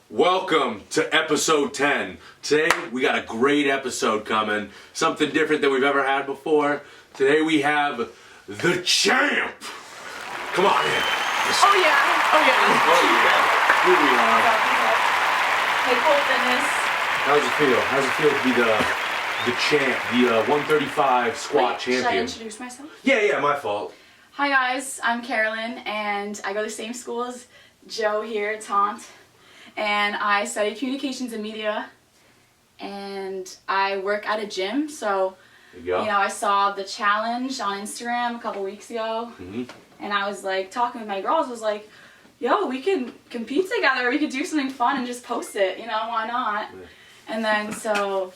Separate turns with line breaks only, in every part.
Welcome to episode 10. Today we got a great episode coming. Something different than we've ever had before. Today we have the champ. Come on in.
Oh yeah.
Here we are.
Hey, Cole Fitness.
How's it feel? How's it feel to be the champ, the 135 squat champion?
Should I introduce myself?
Yeah, my fault.
Hi guys, I'm Carolyn and I go to the same school as Joe here, Taunt. And I study communications and media, and I work at a gym. So,
There you go.
I saw the challenge on Instagram a couple weeks ago, and I was like talking with my girls. Was like, "Yo, we can compete together. We could do something fun and just post it. Why not?"
Yeah.
And then so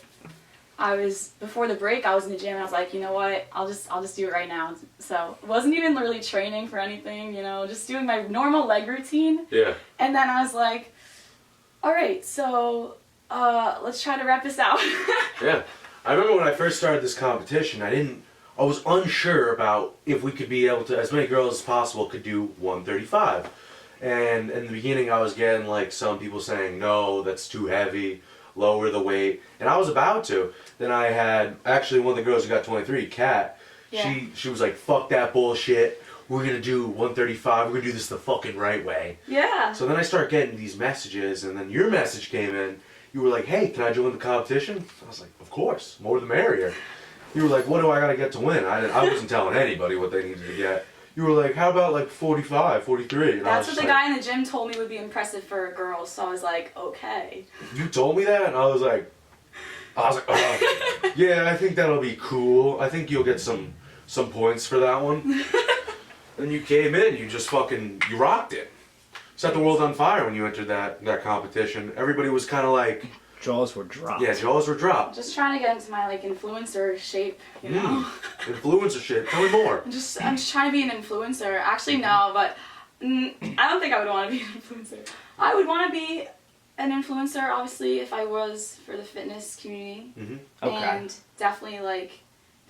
before the break. I was in the gym, and I was like, "You know what? I'll just do it right now." So it wasn't even really training for anything. Just doing my normal leg routine.
Yeah.
And then I was like, all right, so let's try to wrap this out.
Yeah. I remember when I first started this competition, I was unsure about if we could be able to, as many girls as possible could do 135. And in the beginning I was getting like some people saying, no, that's too heavy, lower the weight. And I was about to. Then I had, actually one of the girls who got 23, Kat,
Yeah.
she was like, fuck that bullshit. We're gonna do 135, we're gonna do this the fucking right way.
Yeah.
So then I start getting these messages, and then your message came in. You were like, hey, can I join the competition? I was like, of course, more the merrier. You were like, what do I gotta get to win? I wasn't telling anybody what they needed to get. You were like, how about like 45, 43? And
That's what the guy in the gym told me would be impressive for a girl, so I was like, okay.
You told me that, and I was like, oh, yeah, I think that'll be cool. I think you'll get some points for that one. And you came in, you rocked it. Set the world on fire when you entered that competition. Everybody was kind of like...
Jaws were dropped.
Yeah, jaws were dropped.
Just trying to get into my influencer shape, you know?
Influencer shit. Tell me more.
I'm just trying to be an influencer. Actually, no, but I don't think I would want to be an influencer. I would want to be an influencer, obviously, if I was for the fitness community.
Okay.
And definitely,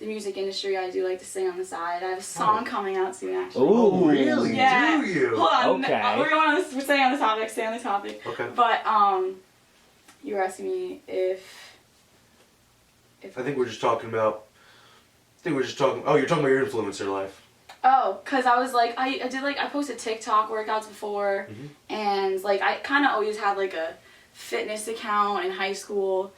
the music industry, I do like to sing on the side. I have a song coming out soon, actually.
Ooh.
Really?
Yeah.
Do you?
Hold on.
Okay.
We're staying on the topic. Stay on the topic.
Okay.
But you were asking me if
I think we're just talking about... Oh, you're talking about your influencer life.
Oh, cause I was like, I posted TikTok workouts before, and I kind of always had a fitness account in high school,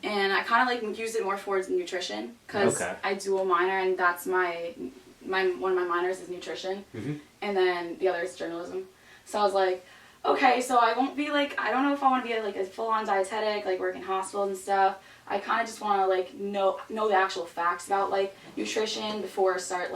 and I kind of used it more towards nutrition, cause I dual minor, and that's one of my minors is nutrition, and then the other is journalism. So I was like, okay, so I won't be I don't know if I want to be a full-on dietetic, work in hospitals and stuff. I kind of just want to know the actual facts about nutrition before I start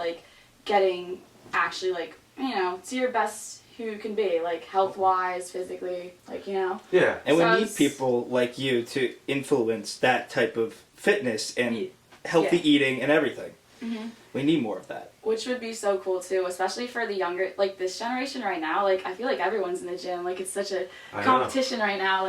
getting actually to your best who you can be, health-wise, physically,
Yeah.
And we
So
need people like you to influence that type of fitness and healthy
Yeah.
eating and everything. We need more of that.
Which would be so cool too, especially for the younger, this generation right now. I feel like everyone's in the gym. It's such a competition right now.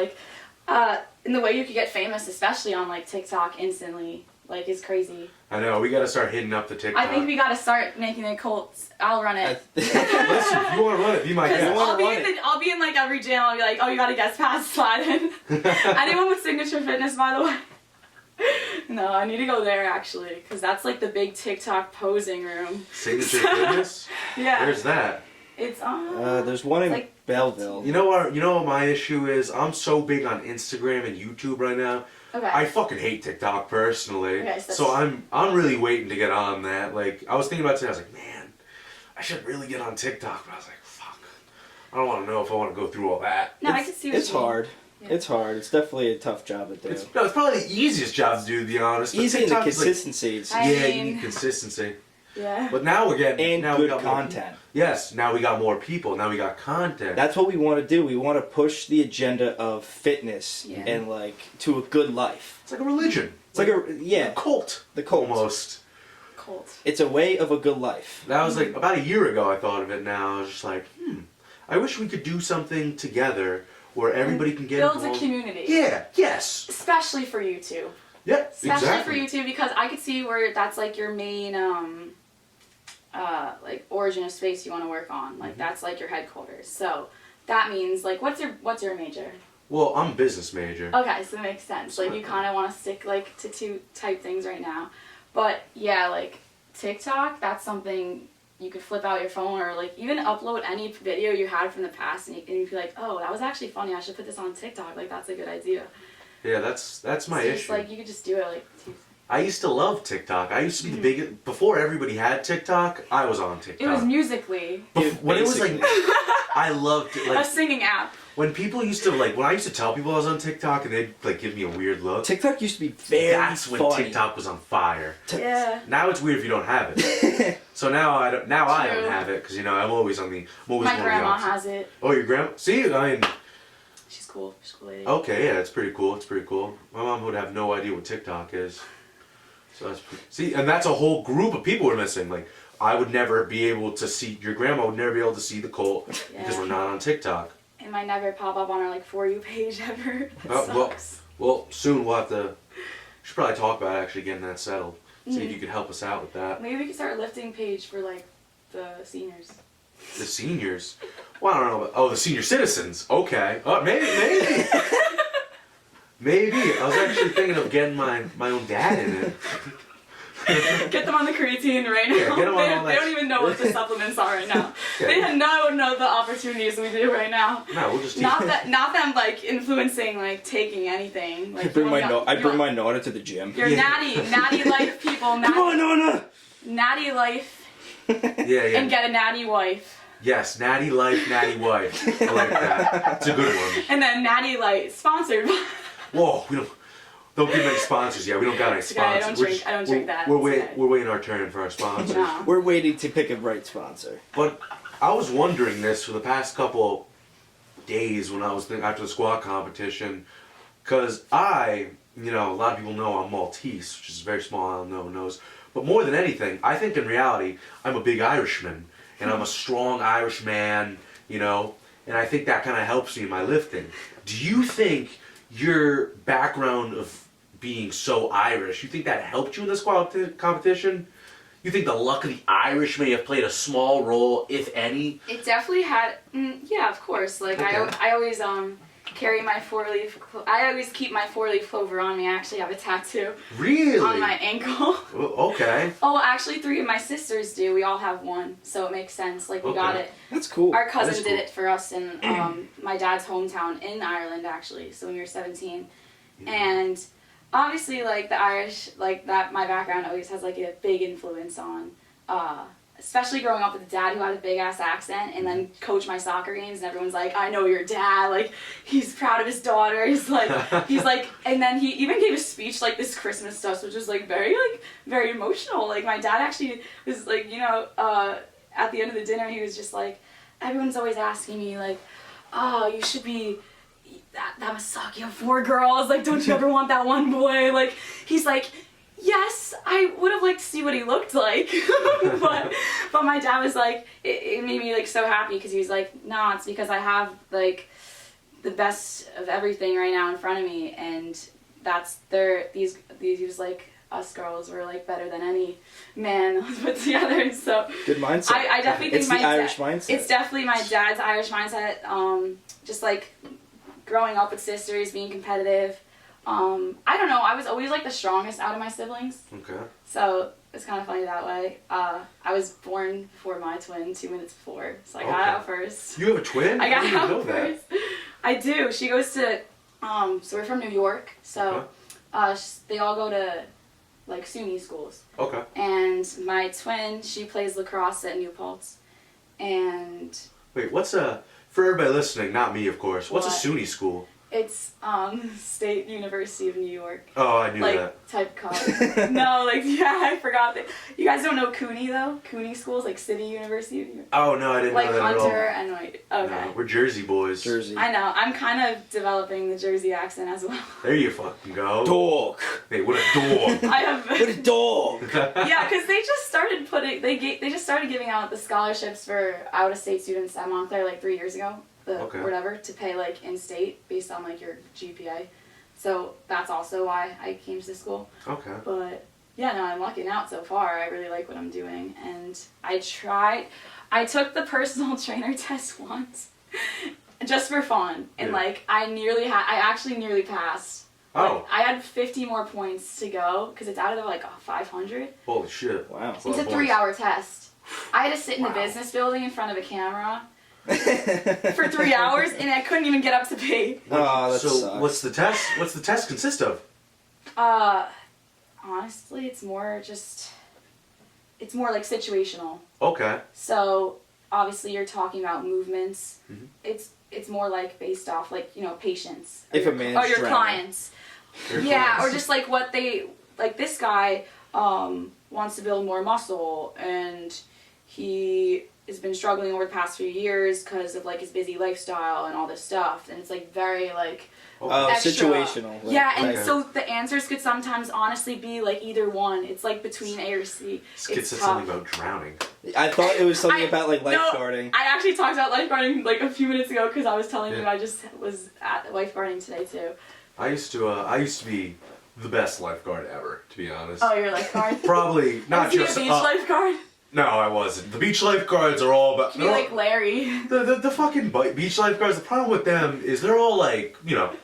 In the way you could get famous, especially on TikTok instantly, is crazy.
I know. We got to start hitting up the TikTok.
I think we gotta start making it cults. I'll run it.
Listen, if you want to run it, be my
Because
guest.
I'll be in every gym. I'll be like, oh, you got a guest pass, slide in. Anyone with Signature Fitness, by the way. No, I need to go there actually, because that's the big TikTok posing room.
Signature Fitness?
Yeah.
Where's that?
It's on.
There's one in Belleville.
You know what my issue is? I'm so big on Instagram and YouTube right now.
Okay.
I fucking hate TikTok personally.
Okay,
so I'm really waiting to get on that. I was thinking about today, I was like, man, I should really get on TikTok, but I was like, fuck. I don't want to know if I want to go through all that.
No, I can see what
It's
you mean.
hard.
Yeah.
It's hard. It's definitely a tough job to do.
It's probably the easiest job to do, to be honest. But
Easy in the
TikTok is
consistency.
you need consistency.
Yeah.
But now we're getting...
And
now we
good
got more
content.
Yes, now we got more people. Now we got content.
That's what we want to do. We want to push the agenda of fitness
Yeah.
and to a good life.
It's like a religion.
It's a
cult.
The cult.
Almost.
Cult.
It's a way of a good life.
That was about a year ago I thought of it now. I was just like, I wish we could do something together where everybody can get
Builds
involved.
a community.
Yeah, yes.
Especially for you two.
Yeah,
Especially
exactly.
for you two, because I could see where that's your main origin of space you want to work on. That's your headquarters. So that means what's your major?
Well, I'm a business major.
Okay, so it makes sense. Like, you kind of want to stick, like, to two type things right now. But, yeah, like, TikTok, that's something you could flip out your phone or, like, even upload any video you had from the past and you'd be like, oh, that was actually funny. I should put this on TikTok. Like, that's a good idea.
Yeah, that's my
So
issue.
just, like, you could just do it, like,
I used to love TikTok. I used to be the biggest. Before everybody had TikTok, I was on TikTok.
it was Musical.ly,
When it was like, I loved it.
a
Like,
singing app.
when people used to, like, when I used to tell people I was on TikTok and they'd, like, give me a weird look.
TikTok used to be very
That's when
funny.
TikTok was on fire.
Yeah.
Now it's weird if you don't have it. So now I don't
True.
have it because, you know, I'm always on the. I'm always
My
one
grandma
of the opposite.
has it.
Oh, your grandma? See, I mean,
She's cool. She's a cool lady.
okay, yeah, it's pretty cool. It's pretty cool. My mom would have no idea what TikTok is. So that's see, and that's a whole group of people we're missing. Like, I would never be able to see. Your grandma would never be able to see the cult because
Yeah.
we're not on TikTok.
It might never pop up on our, like, For You page ever. That
Well,
sucks.
well, soon we'll have to. Should probably talk about actually getting that settled. See if
Mhm.
you could help us out with that.
Maybe we could start a lifting page for, like, the seniors.
The seniors. Well, I don't know. But, the senior citizens. Okay. Maybe. Maybe. I was actually thinking of getting my own dad in it.
Get them on the creatine right now.
Yeah, get them on all
they
that
don't even know what the supplements are right now.
Yeah.
They don't know the opportunities we do right now.
No, we'll just teach
Not them like influencing like taking anything. Like
I bring
you
my
want-
no- I
you
bring
want-
my Nana to the gym.
Your
Yeah.
natty life people,
Come on, Nana!
natty life,
Yeah.
and get a natty wife,
Yes, natty life, natty wife. I like that. It's a good one.
and then natty light sponsored by.
Whoa, we don't give any sponsors yet. We don't got any
Okay, I
sponsors.
don't
We're
drink-
just-
I don't drink that.
We're
It's
waiting.
okay.
We're waiting our turn for our sponsors.
No.
We're waiting to pick a right sponsor.
But I was wondering this for the past couple days when I was after the squat competition, because a lot of people know I'm Maltese, which is very small island, no one knows. But more than anything, I think in reality, I'm a big Irishman, and I'm a strong Irish man, and I think that kind of helps me in my lifting. Do you think your background of being so Irish, you think that helped you in this competition? You think the luck of the Irish may have played a small role, if any?
It definitely had, yeah, of course. Like,
Okay.
I always carry my I always keep my 4-leaf clover on me. I actually have a tattoo
Really?
on my ankle.
Okay.
Oh, actually 3 of my sisters do. We all have one, so it makes sense. Like, we got
Okay.
it.
That's cool.
Our cousin
is
did
cool.
it for us in my dad's hometown in Ireland, actually. So when we were 17. And obviously, like, the Irish, like, that my background always has, like, a big influence on, especially growing up with a dad who had a big-ass accent and then coached my soccer games, and everyone's like, I know your dad, like, he's proud of his daughter, he's like, and then he even gave a speech, like, this Christmas stuff, which was, like, very emotional. Like, my dad actually was, like, at the end of the dinner, he was just like, everyone's always asking me, like, oh, you should be, that must suck, you have 4 girls, like, don't you ever want that one boy? Like, he's like, yes, I would have liked to see what he looked like, but my dad was like, it made me, like, so happy, because he was like, nah, it's because I have, like, the best of everything right now in front of me, and these he was like, us girls were, like, better than any man put together, so
Good mindset.
I definitely think
it's
my
the Irish mindset.
it's definitely my dad's Irish mindset. Just like growing up with sisters, being competitive. I don't know. I was always like the strongest out of my siblings,
Okay.
so it's kind of funny that way. I was born before my twin, 2 minutes before, so I got
Okay.
out first.
You have a twin?
I got
didn't even
out
know that.
first. I do. She goes to. So we're from New York, so they all go to like SUNY schools.
Okay.
And my twin, she plays lacrosse at New Paltz. And
Wait, for everybody listening, not me, of course, what's
What?
a SUNY school?
it's State University of New York.
Oh, I knew
Like,
that.
type college. No, like, yeah, I forgot that. You guys don't know CUNY, though? CUNY schools, like City University of New York.
Oh, no, I didn't
Like
know that
Hunter
at
and, like,
all.
okay.
No, we're Jersey boys.
Jersey.
I know. I'm kind of developing the Jersey accent as well.
There you fucking go.
Dog.
Hey, what a dog.
I have...
What a dog.
Yeah, because they just started they just started giving out the scholarships for out-of-state students at Montclair like 3 years ago,
Okay.
whatever, to pay like in-state based on like your GPA. So that's also why I came to this school.
Okay.
But yeah, no, I'm lucking out so far. I really like what I'm doing, and I took the personal trainer test once. just for fun, and
Yeah.
like I actually nearly passed.
Oh,
Like, I had 50 more points to go because it's out of like 500.
holy shit.
Wow.
That's
It's
lot
a
of points.
3-hour test. I had to sit in the
Wow.
business building in front of a camera for 3 hours, and I couldn't even get up to pee.
Oh, that
So
sucks.
what's the test? What's the test consist of?
Honestly, it's more like situational.
Okay.
So obviously, you're talking about movements.
Mhm.
It's more like based off like patients.
If
or
a man's
or your
drowning.
clients.
Your
Yeah, or
clients.
just like what they like. This guy wants to build more muscle, and he has been struggling over the past few years because of like his busy lifestyle and all this stuff. And it's like very like
Oh,
extra.
situational. Like,
Yeah, and
Okay.
so the answers could sometimes honestly be like either one. It's like between A or C.
This kid
It's
said
tough.
something about drowning.
I thought it was something
I-
about like
no,
lifeguarding.
I actually talked about lifeguarding like a few minutes ago because I was telling you
Yeah.
I just was at lifeguarding today too.
I used to be the best lifeguard ever, to be honest.
Oh, you're a lifeguard?
Probably not
Was he
just
a beach lifeguard?
No, I wasn't. The beach lifeguards are all about.
Can you be like Larry?
The fucking beach lifeguards, the problem with them is they're all like,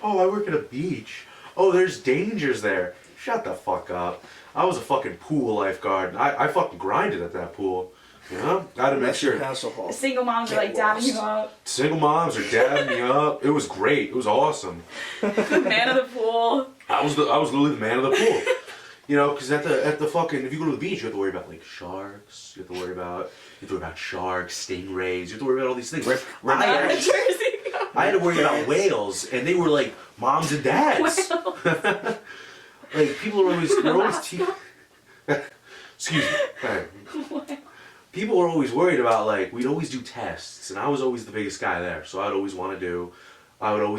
oh, I work at a beach. Oh, there's dangers there. Shut the fuck up. I was a fucking pool lifeguard. I fucking grinded at that pool. I had to make
That's your
sure
castle hall.
The single moms are like
Get
dabbing you
lost.
up.
single moms are dabbing me up. It was great. It was awesome.
The man of the pool.
I was literally the man of the pool. Because at the fucking, if you go to the beach, you have to worry about like sharks. You have to worry about sharks, stingrays. You have to worry about all these things. I had-
Jersey.
I had to worry about whales, and they were like moms and dads. Like people are always excuse me. Right. People were always worried about like we'd always do tests, and I was always the biggest guy there, so I would always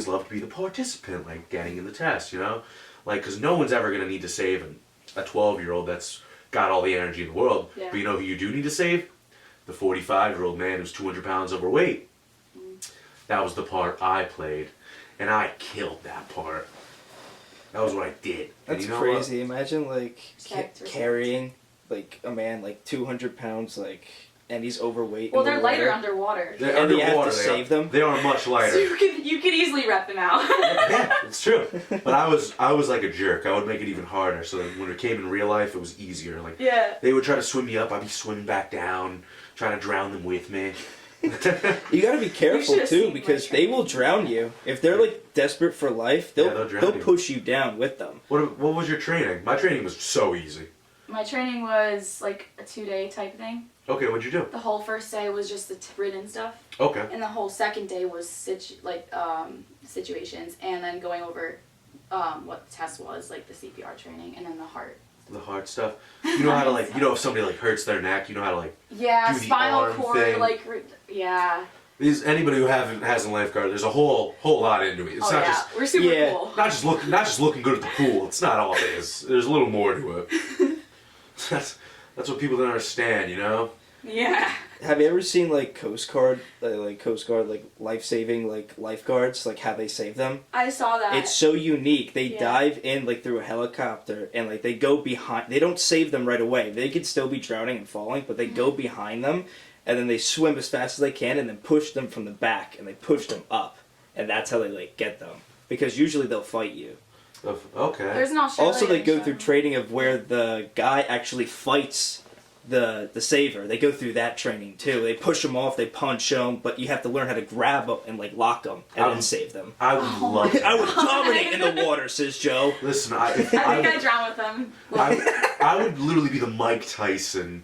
love to be the participant, like getting in the test, like because no one's ever gonna need to save a 12-year-old that's got all the energy in the world.
Yeah.
But you know who you do need to save? The 45-year-old man who's 200 pounds overweight. That was the part I played, and I killed that part. That was what I did. And
That's
you know
crazy. Imagine like
Respect.
carrying like a man like 200 pounds and he's overweight.
Well,
in the
they're lighter
water.
underwater.
They're
And you have to
underwater, they
save
are,
them?
They are much
So
lighter.
you could easily rep them out.
Yeah, it's true. But I was like a jerk. I would make it even harder. So that when it came in real life, it was easier. Like
Yeah.
they would try to swim me up, I'd be swimming back down, trying to drown them with me.
You gotta be careful
should've
too
seen
because
my
they will
training.
drown you if they're like desperate for life.
Yeah,
They'll
they'll drown you.
push you down with them.
What was your training? My training was so easy.
My training was like a 2-day type thing.
Okay, what'd you do?
The whole first day was just the written stuff,
Okay.
and the whole second day was situations, and then going over what the test was, like the CPR training, and then the heart.
The hard stuff. You know how to like, if somebody like hurts their neck, you know how to like.
Yeah,
Do the
spinal
arm
cord,
thing.
yeah.
Anybody who hasn't lifeguard, there's a whole lot into it. It's
Oh
not
yeah,
just
we're super
Yeah.
cool.
not just looking good at the pool. It's not all it is. There's a little more to it. That's what people don't understand,
Yeah.
Have you ever seen like Coast Guard life-saving like lifeguards, like how they save them?
I saw that.
It's so unique. They
Yeah.
dive in like through a helicopter and like they go behind. They don't save them right away. They could still be drowning and falling, but they go behind them and then they swim as fast as they can and then push them from the back and they push them up. And that's how they like get them. Because usually they'll fight you.
Okay.
There's an Australian
Also, they go
show.
through training of where the guy actually fights the saver. They go through that training too. They push them off, they punch them, but you have to learn how to grab them and like lock them and then save them.
I would love
I
it.
would dominate in the water, says Joe.
Listen,
I think I drown with them.
I would literally be the Mike Tyson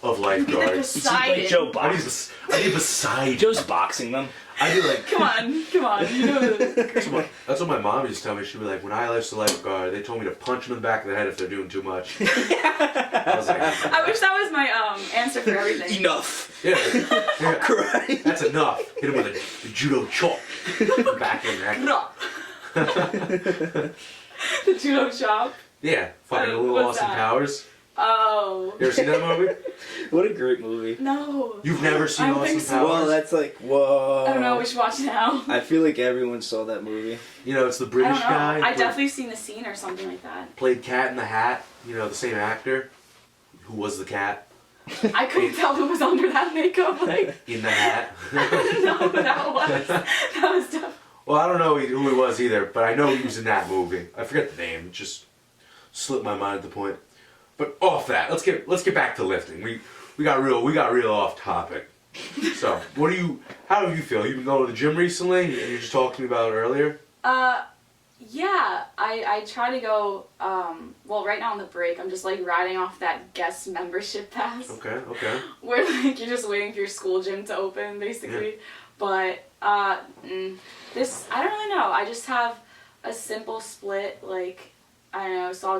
of lifeguards.
Poseidon.
Joe
I'd be beside.
Joe's boxing them.
I'd be like.
Come on. You know
That's what my mom used to tell me. She'd be like, when I left the lifeguard, they told me to punch them in the back of the head if they're doing too much. I was like,
I wish that was my answer for everything.
Enough.
yeah,
Cry.
that's enough. Hit him with a judo chop. Back in the neck.
The judo chop.
Yeah, fucking little
What's
Austin
that?
Powers.
Oh.
You ever seen that movie?
What a great movie.
No.
You've never seen
I don't
Austin
think so.
Powers?
Well, that's like, whoa.
I don't know. We should watch it now.
I feel like everyone saw that movie.
It's the
I
British
don't know.
guy.
I definitely seen the scene or something like that.
played Cat in the Hat. The same actor who was the cat.
I couldn't tell who was under that makeup. Like,
In the hat.
I didn't know who that was. That was tough.
Well, I don't know who he was either, but I know he was in that movie. I forget the name. It just slipped my mind at the point. But off that, let's get back to lifting. We got real off topic. So, how do you feel? You've been going to the gym recently, and you just talked to me about it earlier?
Yeah, I try to go, well, right now on the break, I'm just, like, riding off that guest membership pass.
Okay.
Where, like, you're just waiting for your school gym to open, basically.
Yeah.
But, I don't really know. I just have a simple split, like, I don't know, so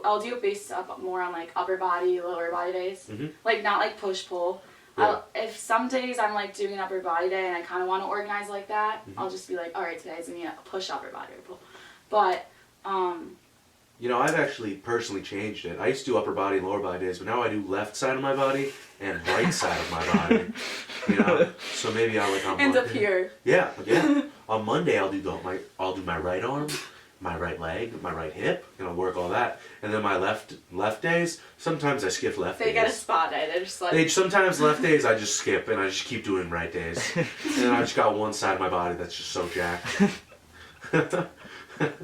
I'll do it based up more on, like, upper body, lower body days.
Mhm.
Like, not, like, push-pull.
Yeah.
If some days I'm like doing an upper body day and I kind of want to organize like that, I'll just be like, all right, today's gonna be a push upper body or pull. But
You know, I've actually personally changed it. I used to do upper body and lower body days, but now I do left side of my body and right side of my body. You know, so maybe I'll like on
end up
Monday-
here.
Yeah. On Monday I'll do my right arm, my right leg, my right hip, and I'll work all that. And then my left days, sometimes I skip left
They
days.
get a spa day. They're just like
Sometimes left days I just skip and I just keep doing right days. And then I just got one side of my body that's just so jacked.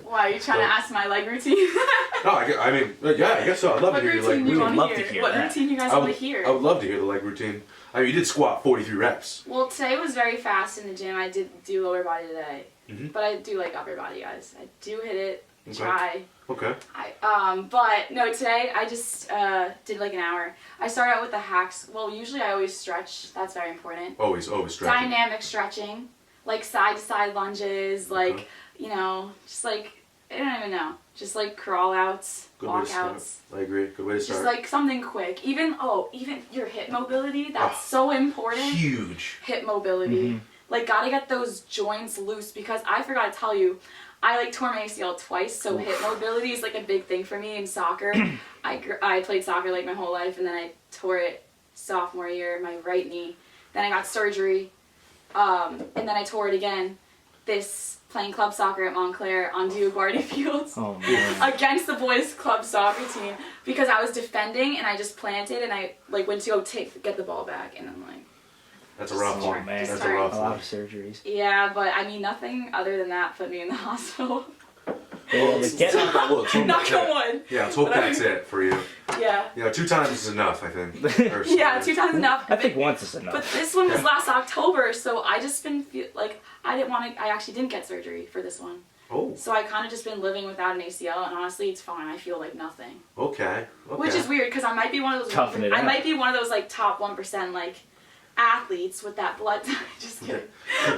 why are you trying to ask my leg routine?
No, I mean, yeah, I guess so. I'd love
What
to hear your leg
routine do you
routine.
want
love
to
to
hear?
hear
What
that.
routine you guys
I
want
would,
to hear?
I would love to hear the leg routine. I mean, you did squat 43 reps.
Well, today was very fast in the gym. I did do lower body today,
Mhm.
but I do like upper body, guys. I do hit it.
Okay.
Try.
Okay.
But no, today I just did like an hour. I started out with the hacks. Well, usually I always stretch. That's very important.
Always stretching.
Dynamic stretching, like side to side lunges, like
Okay.
you know, just like I don't even know, just like crawl outs,
Good way to start.
walkouts.
I agree. Good way to
Just
start.
like something quick. Even your hip mobility. That's
Oh,
so important.
Huge.
Hip mobility.
Mhm.
Like gotta get those joints loose because I forgot to tell you, I like tore my ACL twice, so hip mobility is like a big thing for me in soccer. I played soccer like my whole life, and then I tore it sophomore year, my right knee. Then I got surgery, and then I tore it again. Playing club soccer at Montclair on DeGuardia Fields.
Oh man.
Against the boys club soccer team because I was defending and I just planted and I like went to go get the ball back and I'm like
That's a rough
Just
one.
man.
That's a
start.
rough
A lot
one.
of surgeries.
yeah, but I mean nothing other than that put me in the hospital.
Well,
let's
get-
hope that's
Knock
it.
on wood.
Yeah, let's hope
But I
that's
mean-
it for you.
Yeah.
You know, 2 times is enough, I think. personally.
Yeah, 2 times enough.
I think once is enough.
But this one was
Yeah.
last October, so I just been like I actually didn't get surgery for this one.
Oh,
So I kind of just been living without an ACL and honestly it's fine. I feel like nothing.
okay.
Which is weird because I might be one of those
Toughing it
I
out.
might be one of those like top 1% like athletes with that blood just kidding.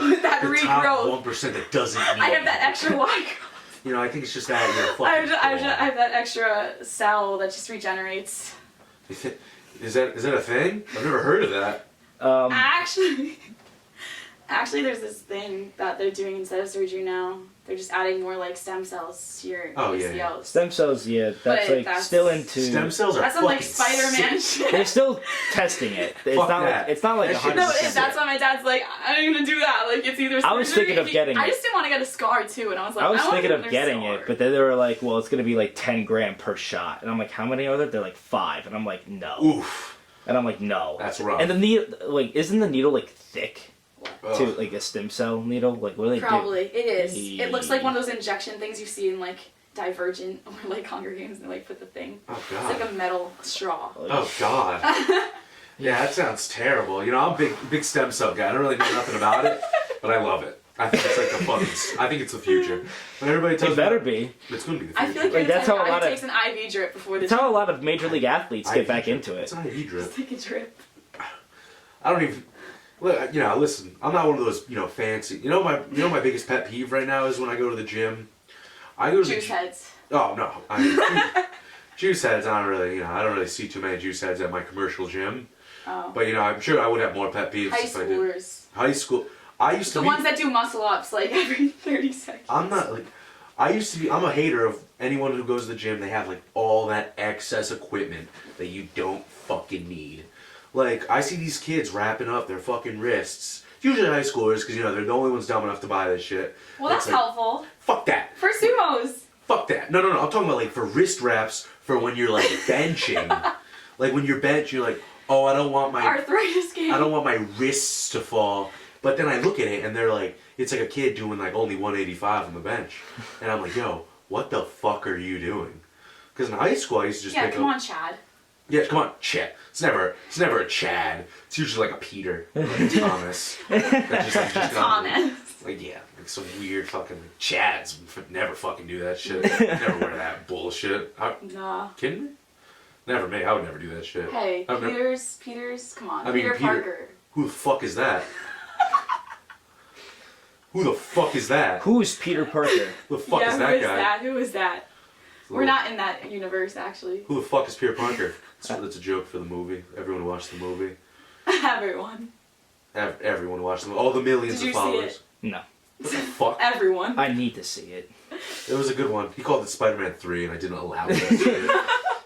With that
the
regrowth.
top 1% that doesn't need
I have that extra white
You know, I think it's just that you're fucking
I have that extra cell that just regenerates.
Is that a thing? I've never heard of that.
Actually there's this thing that they're doing instead of surgery now. They're just adding more like stem cells to your
Oh, yeah,
ACLs.
yeah.
Stem cells, yeah, that's
But
like
that's-
still into.
Stem cells are
That's some
fucking
like Spider-Man
sick.
shit.
They're still testing it. It's
Fuck
not
that.
like it's not like
That shit
100%.
No,
is
that's why my dad's like, I'm gonna do that. Like, it's either.
I was
surgery-
thinking of getting
I
it.
just didn't want to get a scar too, and I was like,
I was
wanna
thinking
get
of
another
getting
scar.
it, but then they were like, "Well, it's gonna be like 10 grand per shot," and I'm like, "How many are there?" They're like 5, and I'm like, "No,"
Oof.
and I'm like, "No."
That's rough.
And the needle, like, isn't the needle like thick
Ugh.
to like a stem cell needle? Like, what do they
Probably it is.
Hey.
It looks like one of those injection things you see in like Divergent or like Hunger Games, and they like put the thing.
Oh
It's
god.
like a metal straw.
do?
Oh god. Yeah, that sounds terrible. You know, I'm a big stem cell guy. I don't really know nothing about it, but I love it. I think it's like the fucking. I think it's the future. When everybody tells
It better be.
it's gonna be the
I
future.
feel like,
Like,
you're
that's
the
how a
type of
lot
guy who
of-
takes an IV drip before the
It's how a lot of major league athletes get
IV
back
drip.
into it.
It's an IV drip.
Just take a drip.
I don't even. Look, you know, listen. I'm not one of those, fancy. You know my biggest pet peeve right now is when I go to the gym. I go to the
Juice heads.
Oh no, I mean, juice heads. I don't really, I don't really see too many juice heads at my commercial gym.
Oh.
But I'm sure I would have more pet peeves
High
if I did.
schoolers.
High school. I used to
The
be.
ones that do muscle ups like every 30 seconds.
I'm not like. I used to be. I'm a hater of anyone who goes to the gym. They have like all that excess equipment that you don't fucking need. Like I see these kids wrapping up their fucking wrists. It's usually high schoolers because they're the only ones dumb enough to buy this shit.
Well, that's
It's like,
helpful.
Fuck that.
For sumos.
Fuck that. No. I'm talking about like for wrist wraps for when you're like benching. Like when you're bench, you're like, oh, I don't want my
arthritis game.
I don't want my wrists to fall. But then I look at it and they're like, it's like a kid doing like only 185 on the bench, and I'm like, yo, what the fuck are you doing? Because in high school I used to just
Yeah,
pick
come
up.
on, Chad.
Yeah, come on, Chad. It's never a Chad. It's usually like a Peter, or like a Thomas. That just got-
Thomas.
Like yeah, like some weird fucking Chads. Never fucking do that shit. Never wear that bullshit.
Nah.
Kidding me? Never me. I would never do that shit.
Hey,
I've never-
Peters, come on.
I mean,
Peter
Peter-
Parker.
Who the fuck is that? Who the fuck is that?
Who's Peter Parker?
Who the fuck
yeah,
is
who
that
is
guy?
that? Who is that? We're
Little-
not in that universe, actually.
Who the fuck is Peter Parker? That's a joke for the movie. Everyone watched the movie.
Everyone.
Everyone watched the movie. All the millions
Did you
of
see
followers.
it?
No.
What the fuck?
Everyone.
I need to see it.
It was a good one. He called it Spider-Man 3, and I didn't allow that shit.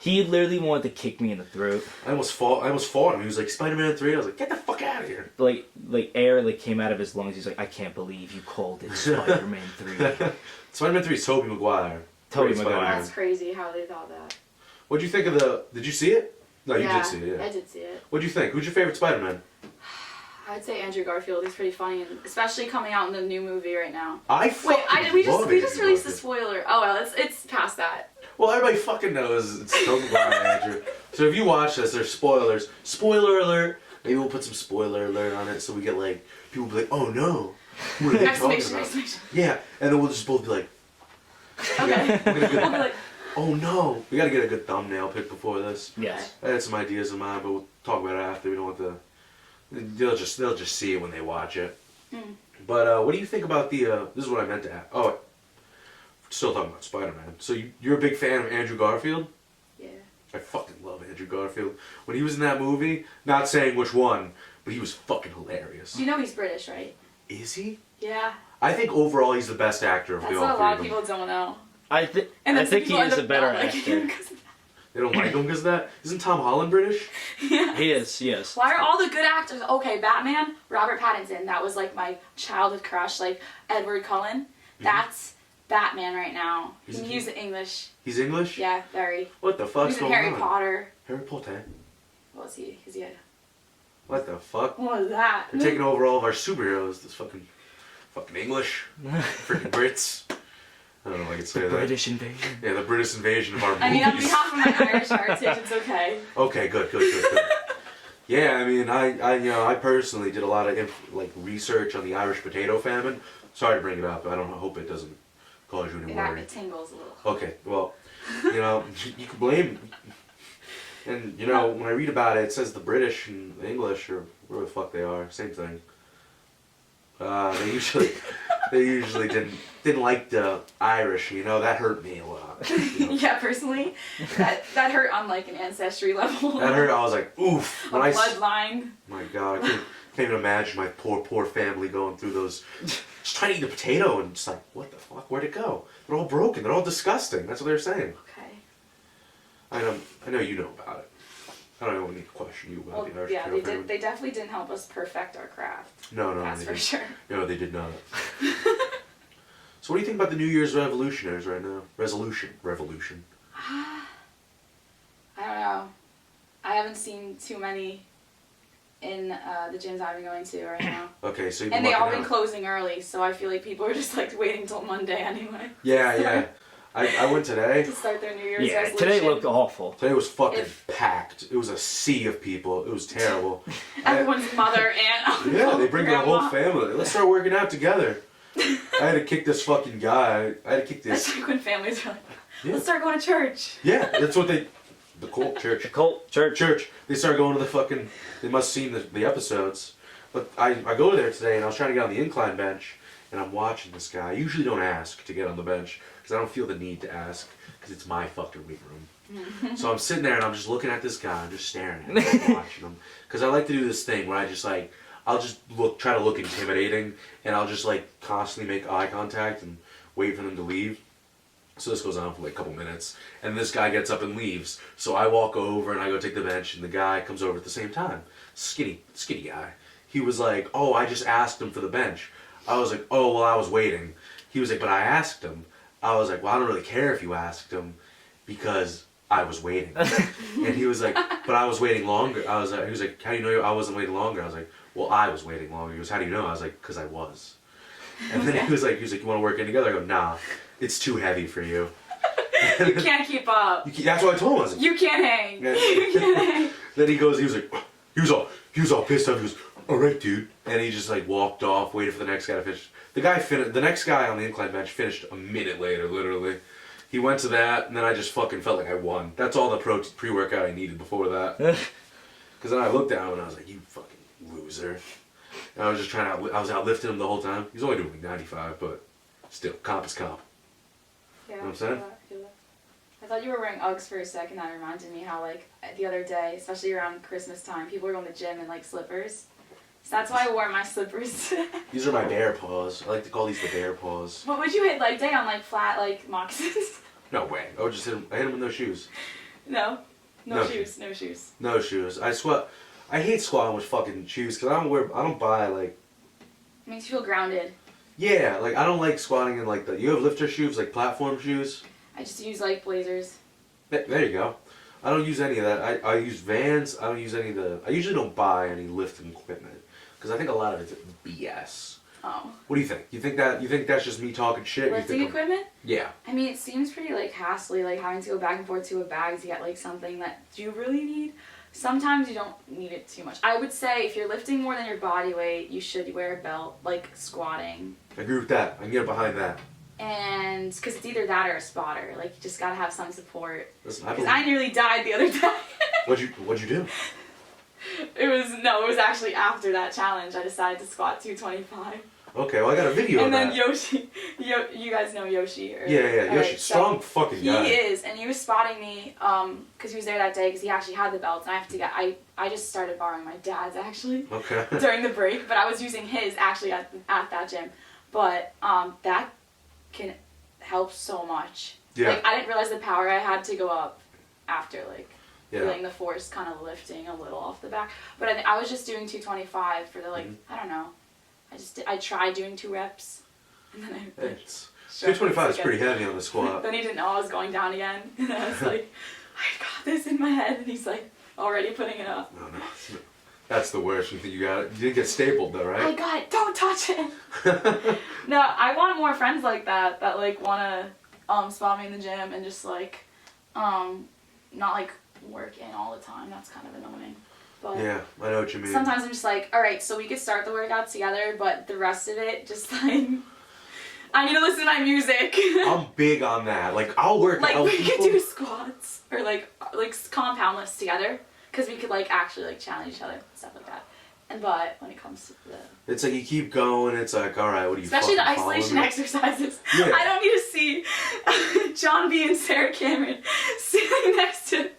He literally wanted to kick me in the throat.
I almost fought him. He was like, Spider-Man 3? I was like, get the fuck out of here.
Like air came out of his lungs. He's like, I can't believe you called it Spider-Man 3.
Spider-Man 3 is Tobey Maguire.
Tobey
Great
Maguire.
Spider-Man.
That's crazy how they thought that.
What'd you think of the... Did you see it? No, you
yeah,
did see it, yeah.
I did see it.
What'd you think? Who's your favorite Spider-Man?
I'd say Andrew Garfield. He's pretty funny, and especially coming out in the new movie right now.
I
Wait,
fucking
we
love
just
Andrew
released the
Garfield.
spoiler. Oh well, it's past that.
Well, everybody fucking knows it's Tobey Maguire and Andrew. So if you watch this, there's spoilers. Spoiler alert. Maybe we'll put some spoiler alert on it so we get like... People be like, oh no. What are they talking
Exclamation!
about?
Exclamation!
Yeah, and then we'll just both be like,
Okay.
we're gonna get-
I'll be like,
oh no. We gotta get a good thumbnail pick before this.
Yes.
I had some ideas in mind, but we'll talk about it after. We don't want to... They'll just see it when they watch it.
Mm.
But what do you think about the... this is what I meant to ask. Oh, still talking about Spider-Man. So you're a big fan of Andrew Garfield?
yeah.
I fucking love Andrew Garfield. When he was in that movie, not saying which one, but he was fucking hilarious.
You know he's British, right?
Is he?
Yeah.
I think overall he's the best actor of
That's
the
what
all
a
three
lot
of
of
them.
people don't know.
I
And
think
then some
he
people end
is a
up
better
not liking him
actor.
'cause of
They don't like him because of that? Isn't Tom Holland British?
that. Yeah.
He is, yes.
Why are all the good actors okay? Batman, Robert Pattinson. That was like my childhood crush. Like Edward Cullen. That's Batman right now.
Isn't he?
He's English.
He's English?
Yeah, very.
What the fuck's
He's in
going
Harry
on?
Potter.
Harry Potter?
What was he? Is he a...
What the fuck?
What was that?
They're taking over all of our superheroes. This fucking English. Freaking Brits. I don't know if I can say that.
British invasion.
Yeah, the British invasion of our movies.
I mean, on behalf of my Irish heritage, it's okay.
Okay, good. Yeah, I mean, I personally did a lot of research on the Irish potato famine. Sorry to bring it up. I hope it doesn't cause you any worry.
It tingles a little.
Okay, well, you can blame. And when I read about it, it says the British and the English or whatever the fuck they are, same thing. They usually didn't like the Irish. That hurt me a lot.
Yeah, personally, that hurt on like an ancestry level.
That hurt. I was like, oof.
A bloodline.
My God, I can't even imagine my poor family going through those. Just trying to eat a potato and just like, what the fuck? Where'd it go? They're all broken. They're all disgusting. That's what they're saying.
Okay.
I know you know about it. I don't need to question you about
Well,
the Irish
yeah,
potato famine.
they definitely didn't help us perfect our craft.
No,
That's
they
for
didn't.
sure.
No, they did not. So what do you think about the New Year's revolutionaries right now? Revolution.
I don't know. I haven't seen too many in the gyms I've been going to right now.
Okay, so you've
And they all
lucking
been
out.
closing early, so I feel like people are just like waiting till Monday anyway
Yeah. I went today.
to start their New Year's
Yeah,
resolution.
today looked awful.
Today was fucking
If-
packed. It was a sea of people. It was terrible.
Everyone's mother, aunt, uncle,
Yeah, they bring their
grandma.
whole family. Let's start working out together. I had to kick this fucking guy. I had to kick
That's
this.
like when families are like,
Yeah.
let's start going to church.
Yeah, that's what they. The cult church.
The cult church.
Church. They started going to the fucking. They must have seen the episodes. But I go there today and I was trying to get on the incline bench and I'm watching this guy. I usually don't ask to get on the bench because I don't feel the need to ask because it's my fucking weight room. So I'm sitting there and I'm just looking at this guy. I'm just staring at him, I'm watching him. Because I like to do this thing where I just like. I'll just try to look intimidating, and I'll just like constantly make eye contact and wait for them to leave. So this goes on for like a couple minutes, and this guy gets up and leaves. So I walk over and I go take the bench, and the guy comes over at the same time. Skinny guy. He was like, "Oh, I just asked him for the bench." I was like, "Oh, well, I was waiting." He was like, "But I asked him." I was like, "Well, I don't really care if you asked him, because I was waiting. And he was like, but I was waiting longer. He was like, how do you know I wasn't waiting longer? I was like, well, I was waiting longer. He goes, how do you know? I was like, because I was. And then he was like, you want to work in together? I go, nah, it's too heavy for you.
You can't keep up.
That's what I told him. I was like,
You can't hang.
Yeah.
You can't hang.
Then he was like, he was all pissed off. He goes, all right, dude. And he just like walked off, waited for the next guy to finish. The next guy on the incline bench finished a minute later, literally. He went to that, and then I just fucking felt like I won. That's all the pre-workout I needed before that. Because then I looked at him and I was like, you fucking loser. And I was just I was outlifting him the whole time. He's only doing like 95, but still, comp is comp.
Yeah,
You know what I'm saying?
I feel that. I thought you were wearing Uggs for a second. That reminded me how, like, the other day, especially around Christmas time, people were going to the gym in, like, slippers. So that's why I wore my slippers.
These are my bear paws. I like to call these the bear paws.
What would you hit leg day on, like, flat, like, moccasins?
No way. I would just hit him. I hit him with no shoes.
No.
No
shoes. No shoes.
No shoes. I hate squatting with fucking shoes because I don't buy like.
It makes you feel grounded.
Yeah, like I don't like squatting in like you have lifter shoes, like platform shoes.
I just use, like, blazers.
There you go. I don't use any of that. I use Vans. I don't use any of the. I usually don't buy any lifting equipment because I think a lot of it's BS.
Oh.
What do you think? You think that's just me talking shit?
Lifting equipment?
Yeah.
I mean, it seems pretty, like, hassly, like, having to go back and forth to a bag to get, like, something that you really need. Sometimes you don't need it too much. I would say if you're lifting more than your body weight, you should wear a belt, like squatting.
I agree with that. I can get behind that.
And, because it's either that or a spotter. Like, you just gotta have some support.
Listen,
Because I nearly died the other day.
What'd you do?
It was actually after that challenge. I decided to squat 225.
Okay, well I got a video
And
of
then
that.
Yoshi, you guys know Yoshi.
Yeah, Yoshi,
Alright,
strong fucking guy.
He is, and he was spotting me, because he was there that day, because he actually had the belts, and I just started borrowing my dad's, actually,
Okay.
during the break, but I was using his, actually, at that gym. But, that can help so much.
Yeah.
Like, I didn't realize the power I had to go up after, like,
Yeah.
feeling the force kind of lifting a little off the back. But I was just doing 225 for the, like, I don't know. I tried doing 2 reps, and then I...
It's 225 is pretty heavy on the squat.
Then he didn't know I was going down again, and I was like, I got this in my head, and he's like, already putting it up.
No. That's the worst. You think you got it? You didn't get stapled though,
I
right?
got it, don't touch it! No, I want more friends like that like, wanna, spot me in the gym and just, like, not, like, work in all the time. That's kind of annoying. But
Yeah, I know what you mean.
sometimes I'm just like, alright, so we could start the workout together, but the rest of it, just, like, I need to listen to my music.
I'm big on that. Like, I'll work
Like,
out
we
people.
could do squats, or, like compound lifts together, because we could, like, actually, like, challenge each other, stuff like that. But when it comes to the...
It's like you keep going, it's like, alright, what do you
Especially the
fucking
isolation
follow me?
exercises.
Yeah.
I don't need to see John B. and Sarah Cameron sitting next to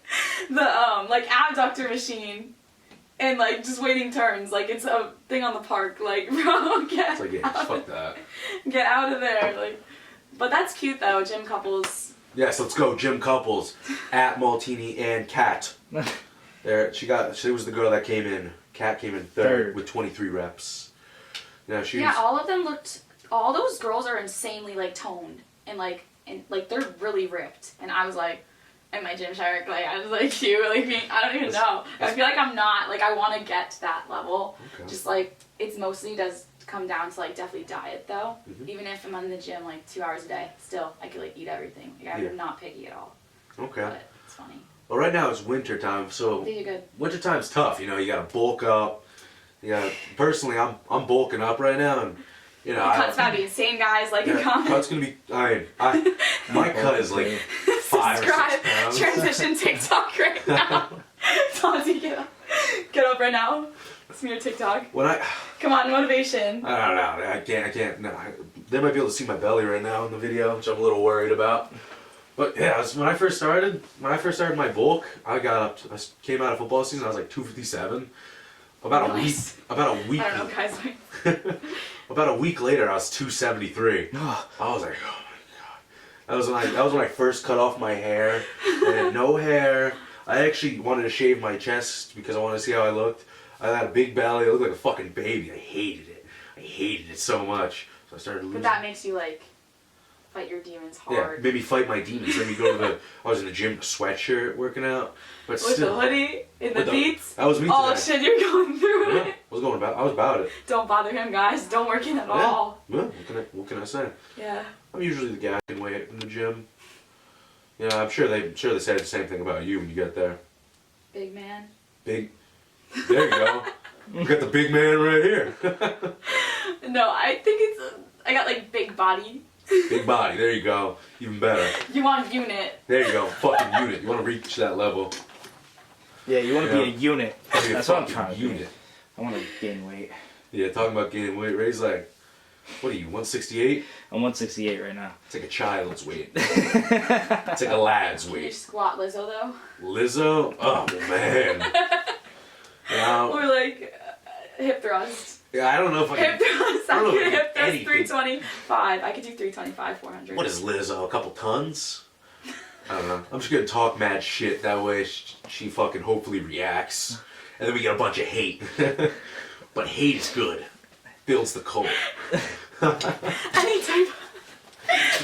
the, like, abductor machine and, like, just waiting turns. Like, it's a thing on the park. Like, bro,
It's like, yeah, fuck that.
get out of there. Like, but that's cute, though, gym couples.
Yes, let's go, Jim Couples, at Maltini and Kat. There, she was the girl that came in. Kat came in third with 23 reps. Yeah,
Yeah, all of them all those girls are insanely, like, toned. And, like, they're really ripped. And I was like, in my gym Shark, like, I was like, you, like, I don't even know. I feel like I'm not, like, I want to get to that level.
Okay.
Just, like, it's mostly does come down to, like, definitely diet, though.
Mhm.
Even if I'm in the gym, like, 2 hours a day, still, I could, like, eat everything. Like, I'm
Yeah.
not picky at all.
Okay.
But it's funny.
Well, right now it's winter time, so
They do good.
winter time's tough. You know, you gotta bulk up. Yeah, personally, I'm bulking up right now, and you know,
Cut's about to be insane, guys. Like,
yeah,
in comment.
cut's gonna be. My cut is like 5 or 6
Subscribe.
pounds.
Transition TikTok right now. Tonzi, get up right now. It's me your TikTok.
When
Come on, motivation.
I don't know. I can't. No, they might be able to see my belly right now in the video, which I'm a little worried about. But yeah, when I first started my bulk, I came out of football season. I was like 257. About a week.
Nice.
About a week.
I don't know, guys. Like,
About a week later, I was 273. I was like, oh my god. That was when I first cut off my hair. I had no hair. I actually wanted to shave my chest because I wanted to see how I looked. I had a big belly. I looked like a fucking baby. I hated it. I hated it so much. So I started losing.
but that makes you, like, fight your demons
Yeah,
hard.
maybe fight my demons. Let me go to the. I was in the gym, a sweatshirt, working out, but
With
still.
the hoodie in the
With
beats.
That was me
Oh
today.
shit, you're going through
Yeah,
it.
I was about it.
Don't bother him, guys. Don't work in at all.
Yeah. What can I say?
Yeah.
I'm usually the guy who can wait in the gym. Yeah, I'm sure they say the same thing about you when you get there.
Big man.
Big. There you go. You got the big man right here.
No, I think I got like big body.
Big body. There you go. Even better.
You want unit.
There you go. Fucking unit. You want to reach that level.
Yeah, you want to be a unit.
Be a
That's what I'm
fucking
trying to
unit.
do. I want to gain weight.
Yeah, talking about gaining weight. Ray's like, what are you, 168?
I'm 168 right now.
It's like a child's weight. It's like a lad's
Can you
weight.
squat Lizzo though?
Lizzo? Oh, man. Now,
Or like hip thrust.
yeah, I don't know if I
Hip
can.
thrust.
I
I
don't know
could
if
hip thrust
anything.
325. I could do 325, 400.
What is Lizzo? A couple tons? I don't know. I'm just gonna talk mad shit. That way she fucking hopefully reacts. And then we get a bunch of hate. But hate is good. Builds the cult.